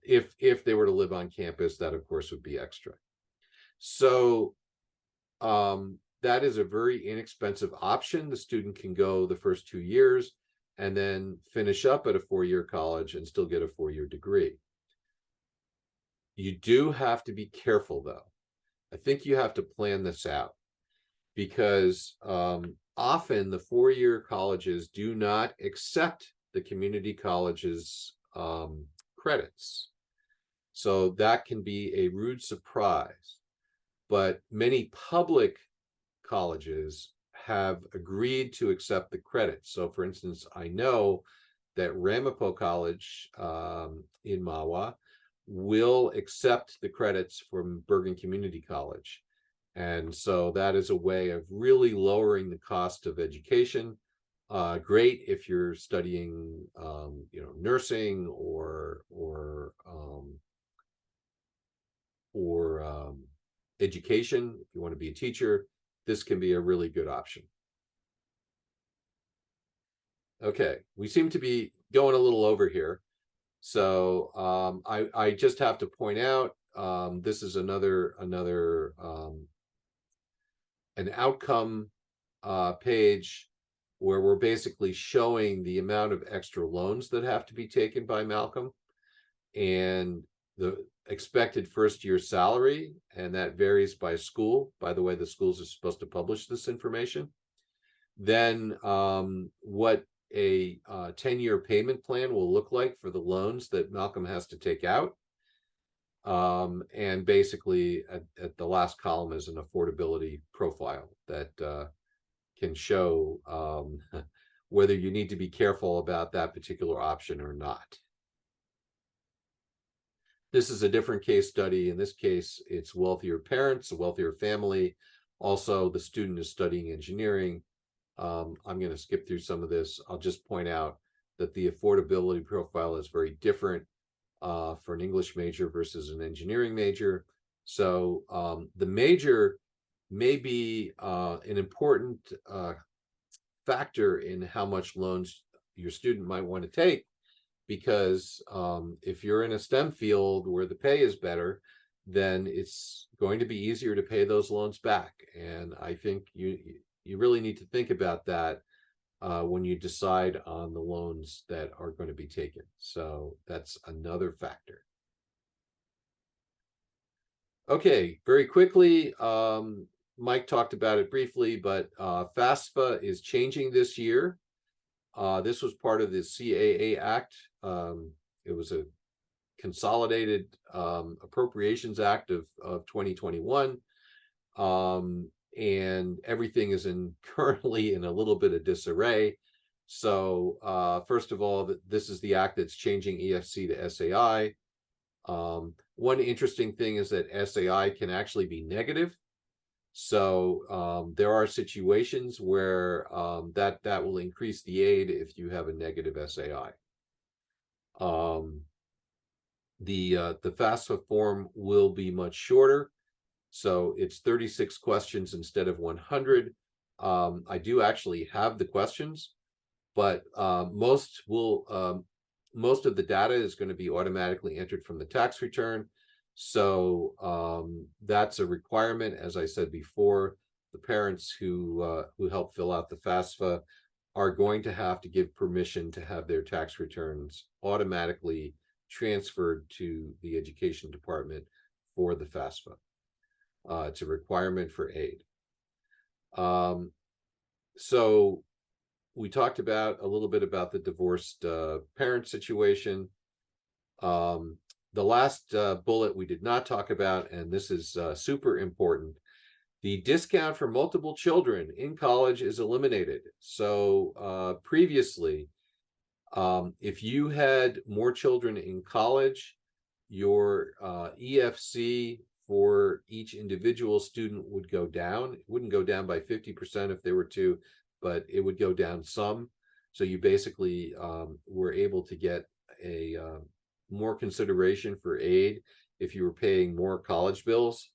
If they were to live on campus, that of course would be extra. So that is a very inexpensive option. The student can go the first 2 years and then finish up at a 4-year college and still get a 4-year degree. You do have to be careful, though. I think you have to plan this out, because often the 4-year colleges do not accept the community college's credits. So that can be a rude surprise. But many public colleges have agreed to accept the credits. So for instance, I know that Ramapo College in Mahwah will accept the credits from Bergen Community College. And so that is a way of really lowering the cost of education. Great if you're studying, you know, nursing or education. If you want to be a teacher, this can be a really good option. Okay, we seem to be going a little over here. So I just have to point out, this is an outcome page where we're basically showing the amount of extra loans that have to be taken by Malcolm and the expected first-year salary, and that varies by school. By the way, the schools are supposed to publish this information. Then what a 10-year payment plan will look like for the loans that Malcolm has to take out. And basically at the last column is an affordability profile that can show whether you need to be careful about that particular option or not. This is a different case study. In this case, it's wealthier parents, a wealthier family. Also, the student is studying engineering. I'm going to skip through some of this. I'll just point out that the affordability profile is very different for an English major versus an engineering major. So the major may be an important factor in how much loans your student might want to take, because if you're in a STEM field where the pay is better, then it's going to be easier to pay those loans back. And I think you really need to think about that when you decide on the loans that are going to be taken. So that's another factor. Okay, very quickly, Mike talked about it briefly, but FAFSA is changing this year. This was part of the CAA Act. It was a Consolidated Appropriations Act of 2021. And everything is currently in a little bit of disarray. So first of all, this is the act that's changing EFC to SAI. One interesting thing is that SAI can actually be negative. So there are situations where that will increase the aid if you have a negative SAI. The FAFSA form will be much shorter, so it's 36 questions instead of 100. I do actually have the questions, but most of the data is going to be automatically entered from the tax return. So that's a requirement. As I said before, the parents who help fill out the FAFSA are going to have to give permission to have their tax returns automatically transferred to the education department for the FAFSA. It's a requirement for aid. So we talked about a little bit about the divorced parent situation. The last bullet we did not talk about, and this is super important. The discount for multiple children in college is eliminated. So previously, if you had more children in college, your EFC for each individual student would go down. It wouldn't go down by 50% if there were two, but it would go down some. So you basically were able to get a more consideration for aid if you were paying more college bills.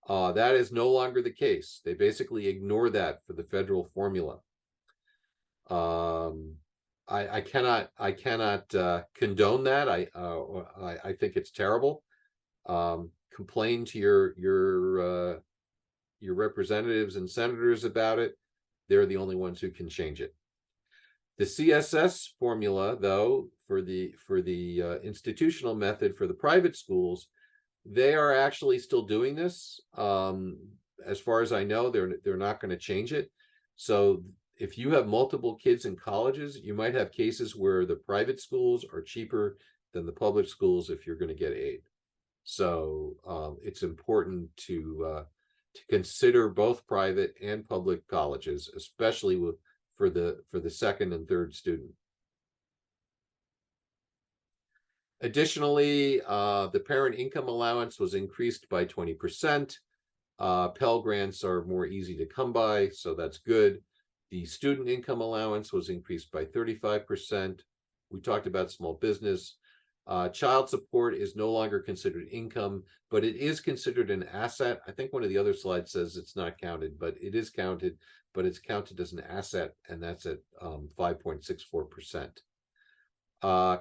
That is no longer the case. They basically ignore that for the federal formula. I cannot condone that. I think it's terrible. Complain to your representatives and senators about it. They're the only ones who can change it. The CSS formula, though, for the institutional method for the private schools, they are actually still doing this. As far as I know, they're not going to change it. So if you have multiple kids in colleges, you might have cases where the private schools are cheaper than the public schools if you're going to get aid. So it's important to consider both private and public colleges, especially for the second and third student. Additionally, the parent income allowance was increased by 20%. Pell Grants are more easy to come by, so that's good. The student income allowance was increased by 35%. We talked about small business. Child support is no longer considered income, but it is considered an asset. I think one of the other slides says it's not counted, but it is counted, but it's counted as an asset, and that's at 5.64%.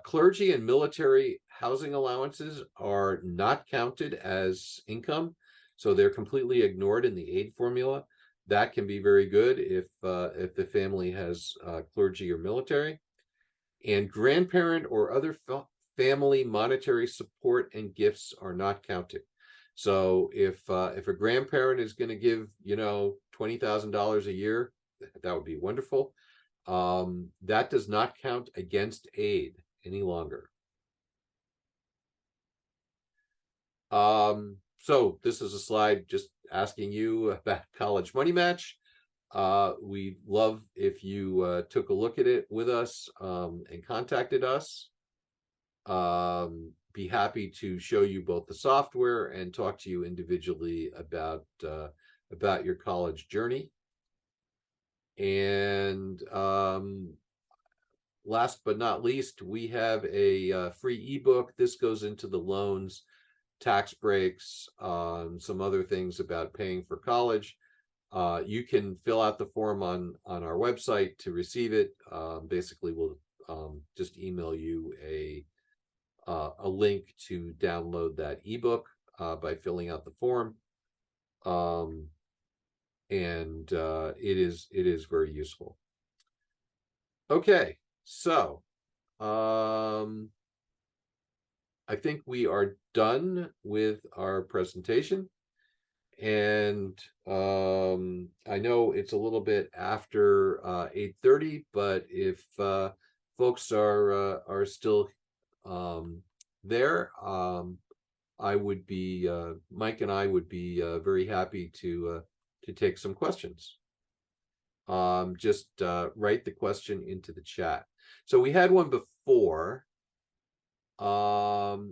Clergy and military housing allowances are not counted as income, so they're completely ignored in the aid formula. That can be very good if the family has clergy or military. And grandparent or other family monetary support and gifts are not counted. So if a grandparent is going to give, $20,000 a year, that would be wonderful. That does not count against aid any longer. So this is a slide just asking you about College Money Match. We'd love if you took a look at it with us and contacted us. Be happy to show you both the software and talk to you individually about your college journey. And last but not least, we have a free ebook. This goes into the loans, tax breaks, some other things about paying for college. You can fill out the form on our website to receive it. Basically, we'll just email you a link to download that ebook by filling out the form. And it is very useful. Okay, so I think we are done with our presentation. And I know it's a little bit after 8:30, but if folks are still there, I would be Mike and I would be very happy to take some questions. just write the question into the chat. So we had one before about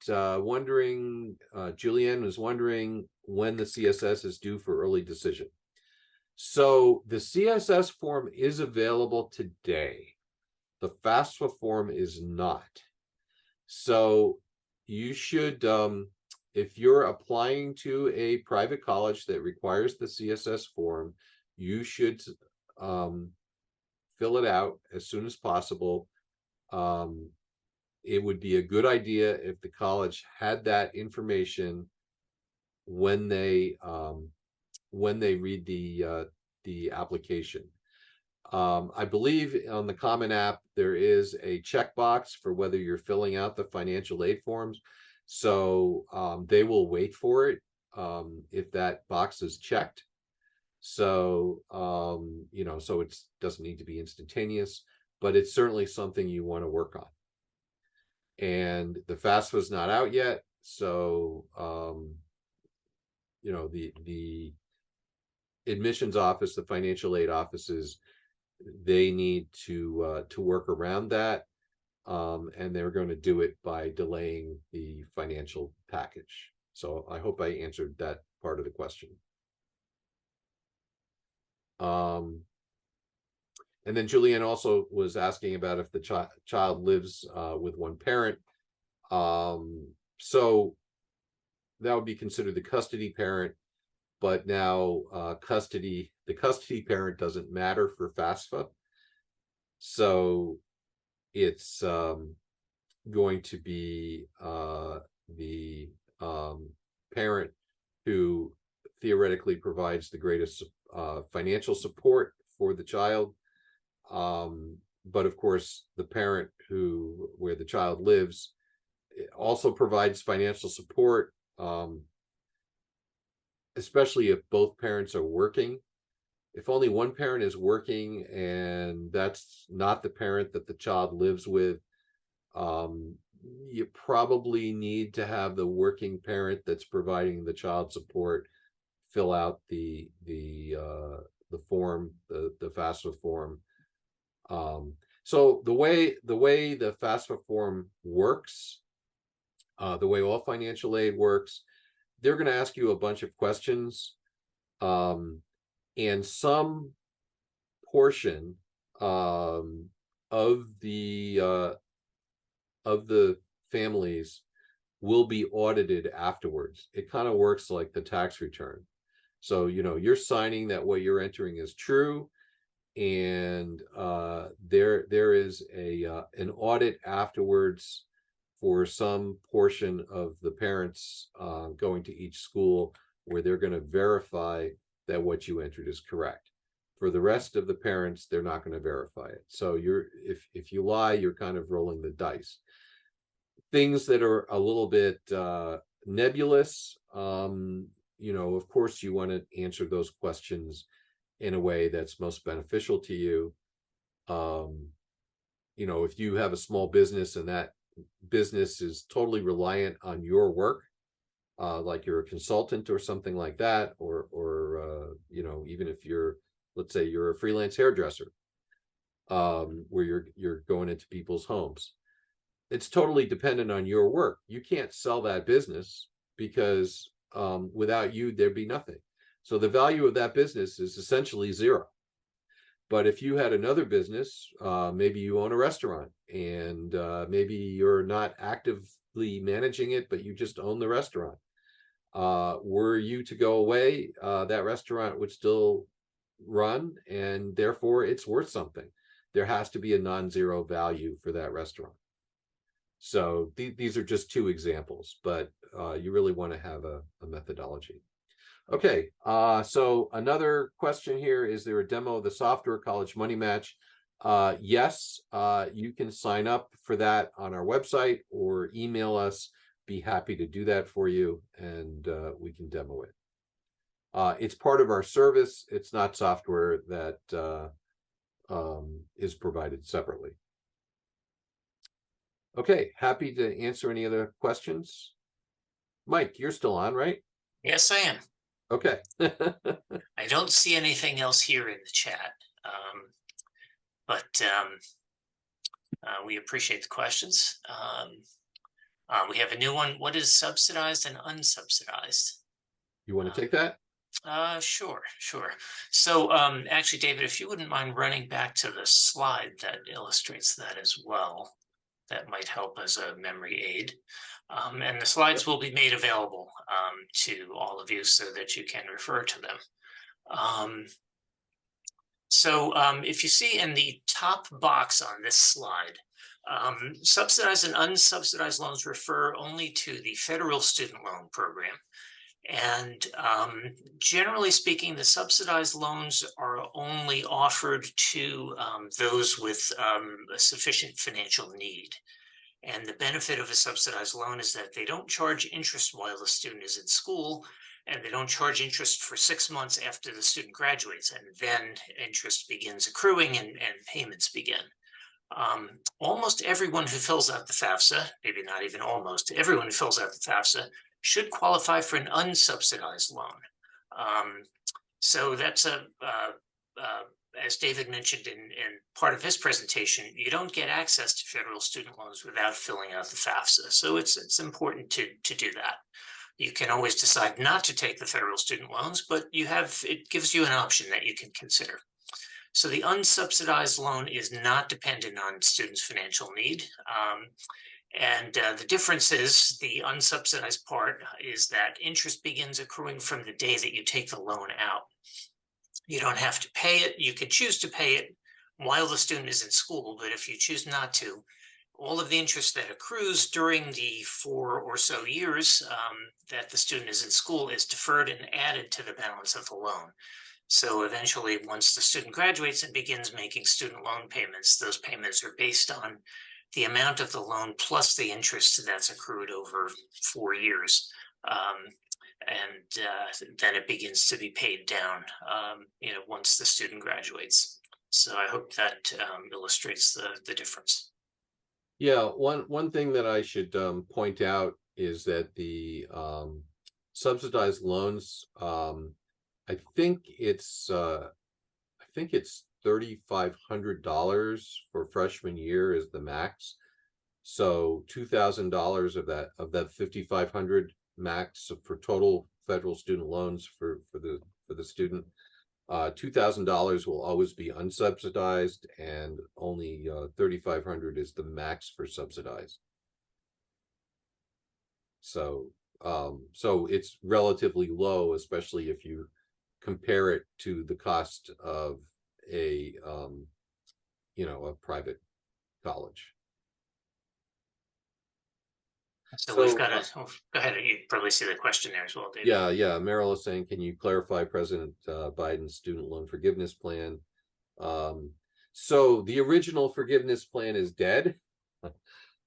wondering, Julianne was wondering when the CSS is due for early decision. So the CSS form is available today. The FAFSA form is not. So you should, if you're applying to a private college that requires the CSS form, you should fill it out as soon as possible. It would be a good idea if the college had that information when they read the application. I believe on the Common App there is a checkbox for whether you're filling out the financial aid forms, so they will wait for it if that box is checked. So you know, so it doesn't need to be instantaneous, but it's certainly something you want to work on. And the FAFSA was not out yet, so you know, the admissions office, the financial aid offices, they need to work around that, and they're going to do it by delaying the financial package. So I hope I answered that part of the question. And then Julianne also was asking about if the child lives with one parent. So that would be considered the custody parent, but now the custody parent doesn't matter for FAFSA. So it's going to be the parent who theoretically provides the greatest financial support for the child. But of course, the parent where the child lives also provides financial support, especially if both parents are working. If only one parent is working and that's not the parent that the child lives with, you probably need to have the working parent that's providing the child support fill out the form, the FAFSA form. So the way the FAFSA form works, the way all financial aid works, they're going to ask you a bunch of questions, and some portion of the families will be audited afterwards. It kind of works like the tax return. So, you know, you're signing that what you're entering is true, and there is an audit afterwards for some portion of the parents going to each school, where they're going to verify that what you entered is correct. For the rest of the parents, they're not going to verify it. So if you lie, you're kind of rolling the dice. Things that are a little bit nebulous, you know, of course you want to answer those questions in a way that's most beneficial to you. You know, if you have a small business and that business is totally reliant on your work, like you're a consultant or something like that, or you know, even if let's say you're a freelance hairdresser, where you're going into people's homes, it's totally dependent on your work. You can't sell that business because without you, there'd be nothing. So the value of that business is essentially zero. But if you had another business, maybe you own a restaurant, and maybe you're not actively managing it, but you just own the restaurant. Were you to go away, that restaurant would still run, and therefore it's worth something. There has to be a non-zero value for that restaurant. So these are just two examples, but you really want to have a methodology. Okay, so another question here: is there a demo of the software College Money Match? Yes, you can sign up for that on our website or email us. Be happy to do that for you, and we can demo it. It's part of our service. It's not software that is provided separately. Okay, happy to answer any other questions. Mike, you're still on, right? Yes, I am. Okay. I don't see anything else here in the chat. But we appreciate the questions. We have a new one. What is subsidized and unsubsidized? You want to take that? Sure. So actually, David, if you wouldn't mind running back to the slide that illustrates that as well, that might help as a memory aid. And the slides will be made available to all of you so that you can refer to them. So if you see in the top box on this slide, subsidized and unsubsidized loans refer only to the federal student loan program. And generally speaking, the subsidized loans are only offered to those with a sufficient financial need. And the benefit of a subsidized loan is that they don't charge interest while the student is in school, and they don't charge interest for 6 months after the student graduates, and then interest begins accruing and payments begin. Almost everyone who fills out the FAFSA, maybe not even almost, everyone who fills out the FAFSA should qualify for an unsubsidized loan. So that's as David mentioned in part of his presentation, you don't get access to federal student loans without filling out the FAFSA. So it's important to do that. You can always decide not to take the federal student loans, but it gives you an option that you can consider. So the unsubsidized loan is not dependent on students' financial need. The difference is the unsubsidized part is that interest begins accruing from the day that you take the loan out. You don't have to pay it. You can choose to pay it while the student is in school, but if you choose not to, all of the interest that accrues during the 4 or so years that the student is in school is deferred and added to the balance of the loan. So eventually, once the student graduates and begins making student loan payments, those payments are based on the amount of the loan plus the interest that's accrued over 4 years. Then it begins to be paid down, once the student graduates. So I hope that illustrates the difference. Yeah, one thing that I should point out is that the subsidized loans, I think it's $3,500 for freshman year is the max. So $2,000 of that $5,500 max for total federal student loans for the student. $2,000 will always be unsubsidized, and only $3,500 is the max for subsidized. So it's relatively low, especially if you compare it to the cost of a private college. So we've got go ahead. You probably see the question there as well, David. Yeah. Meryl is saying, can you clarify President Biden's student loan forgiveness plan? So the original forgiveness plan is dead.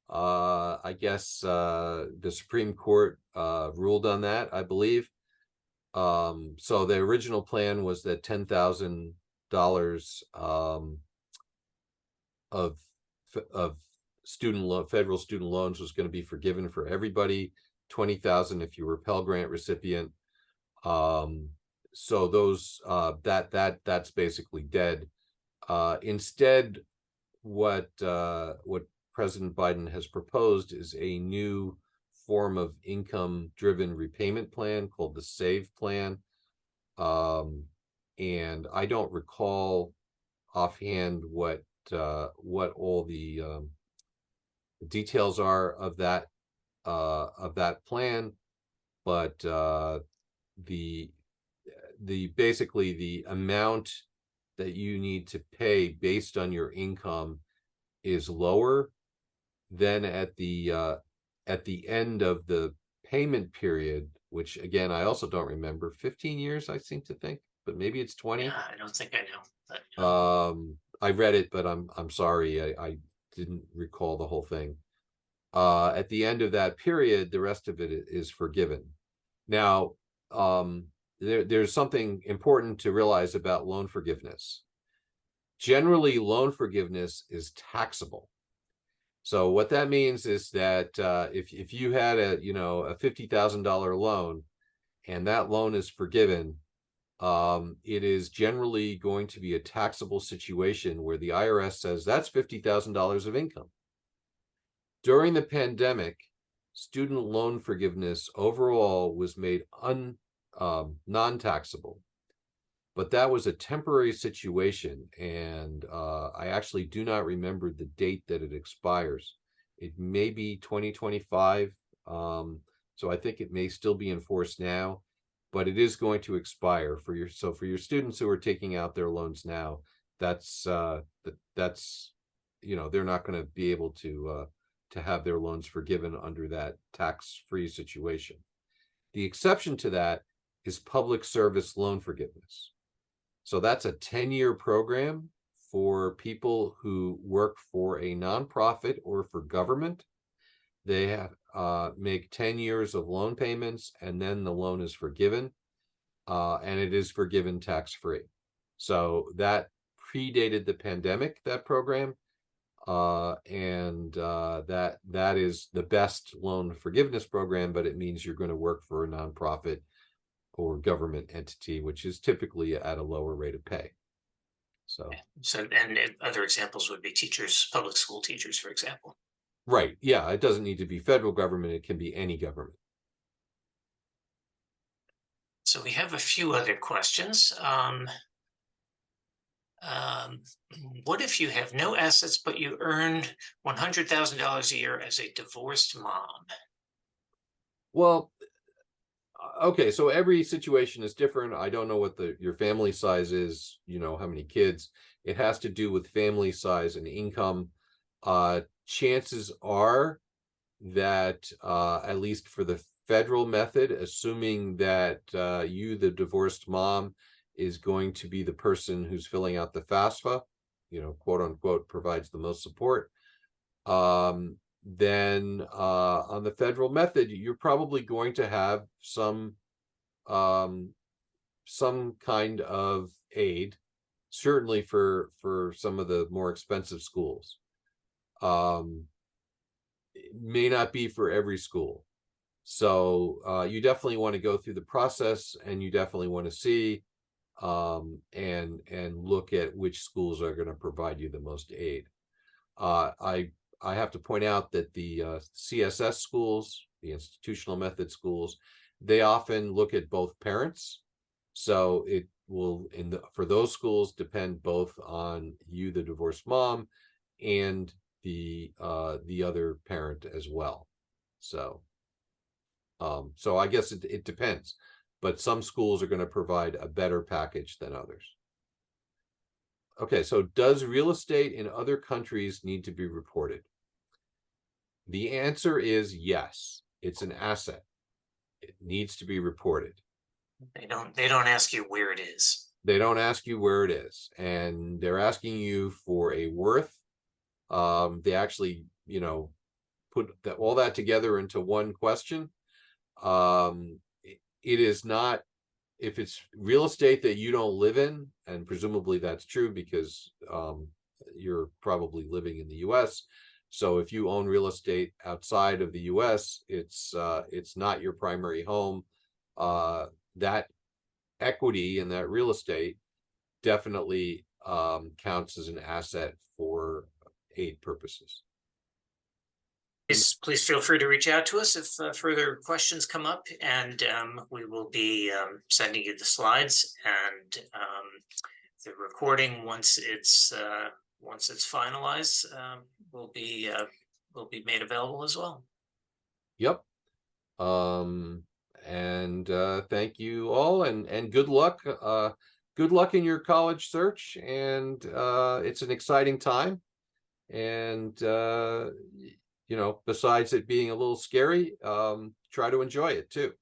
I guess the Supreme Court ruled on that, I believe. So the original plan was that $10,000 of federal student loans was going to be forgiven for everybody, 20,000 if you were a Pell Grant recipient. So those that's basically dead. Instead, what President Biden has proposed is a new form of income-driven repayment plan called the SAVE plan. And I don't recall offhand what all the details are of that plan, but basically the amount that you need to pay based on your income is lower than at the end of the payment period, which again I also don't remember. 15 years, I seem to think, but maybe it's 20. Yeah, I don't think I know. But, I read it, but I'm sorry, I didn't recall the whole thing. At the end of that period, the rest of it is forgiven. Now, there's something important to realize about loan forgiveness. Generally, loan forgiveness is taxable. So what that means is that if you had a $50,000 loan and that loan is forgiven, it is generally going to be a taxable situation where the IRS says that's $50,000 of income. During the pandemic, student loan forgiveness overall was made non-taxable, but that was a temporary situation, and I actually do not remember the date that it expires. It may be 2025, so I think it may still be enforced now, but it is going to expire for your students who are taking out their loans now. That's they're not going to be able to have their loans forgiven under that tax-free situation. The exception to that is public service loan forgiveness. So that's a 10-year program for people who work for a nonprofit or for government. They have make 10 years of loan payments, and then the loan is forgiven, and it is forgiven tax-free. So that predated the pandemic, that program, and that is the best loan forgiveness program, but it means you're going to work for a nonprofit or government entity, which is typically at a lower rate of pay. So, and other examples would be teachers, public school teachers, for example. right. Yeah. It doesn't need to be federal government. It can be any government. So we have a few other questions. What if you have no assets, but you earned $100,000 a year as a divorced mom? Well, okay, so every situation is different. I don't know what your family size is, how many kids. It has to do with family size and income. Chances are that at least for the federal method, assuming that you, the divorced mom, is going to be the person who's filling out the FAFSA, quote unquote, provides the most support. Then on the federal method, you're probably going to have some kind of aid, certainly for some of the more expensive schools. It may not be for every school. So you definitely want to go through the process, and you definitely want to see and look at which schools are going to provide you the most aid. I have to point out that the CSS schools, the institutional method schools, they often look at both parents. So it will, for those schools, depend both on you, the divorced mom, and the other parent as well. So I guess it depends, but some schools are going to provide a better package than others. Okay, so does real estate in other countries need to be reported? The answer is yes. It's an asset. It needs to be reported. They don't ask you where it is. They don't ask you where it is, and they're asking you for a worth. They actually, put all that together into one question. It is not, if it's real estate that you don't live in, and presumably that's true because you're probably living in the US. So if you own real estate outside of the US, it's not your primary home. That equity in that real estate definitely counts as an asset for aid purposes. Please feel free to reach out to us if further questions come up, and we will be sending you the slides and the recording once it's finalized. Will be made available as well. Yep. And thank you all, and good luck. Good luck in your college search, and it's an exciting time. And besides it being a little scary, try to enjoy it too.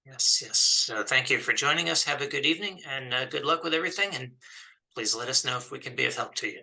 Yes. Thank you for joining us. Have a good evening, and good luck with everything. And please let us know if we can be of help to you.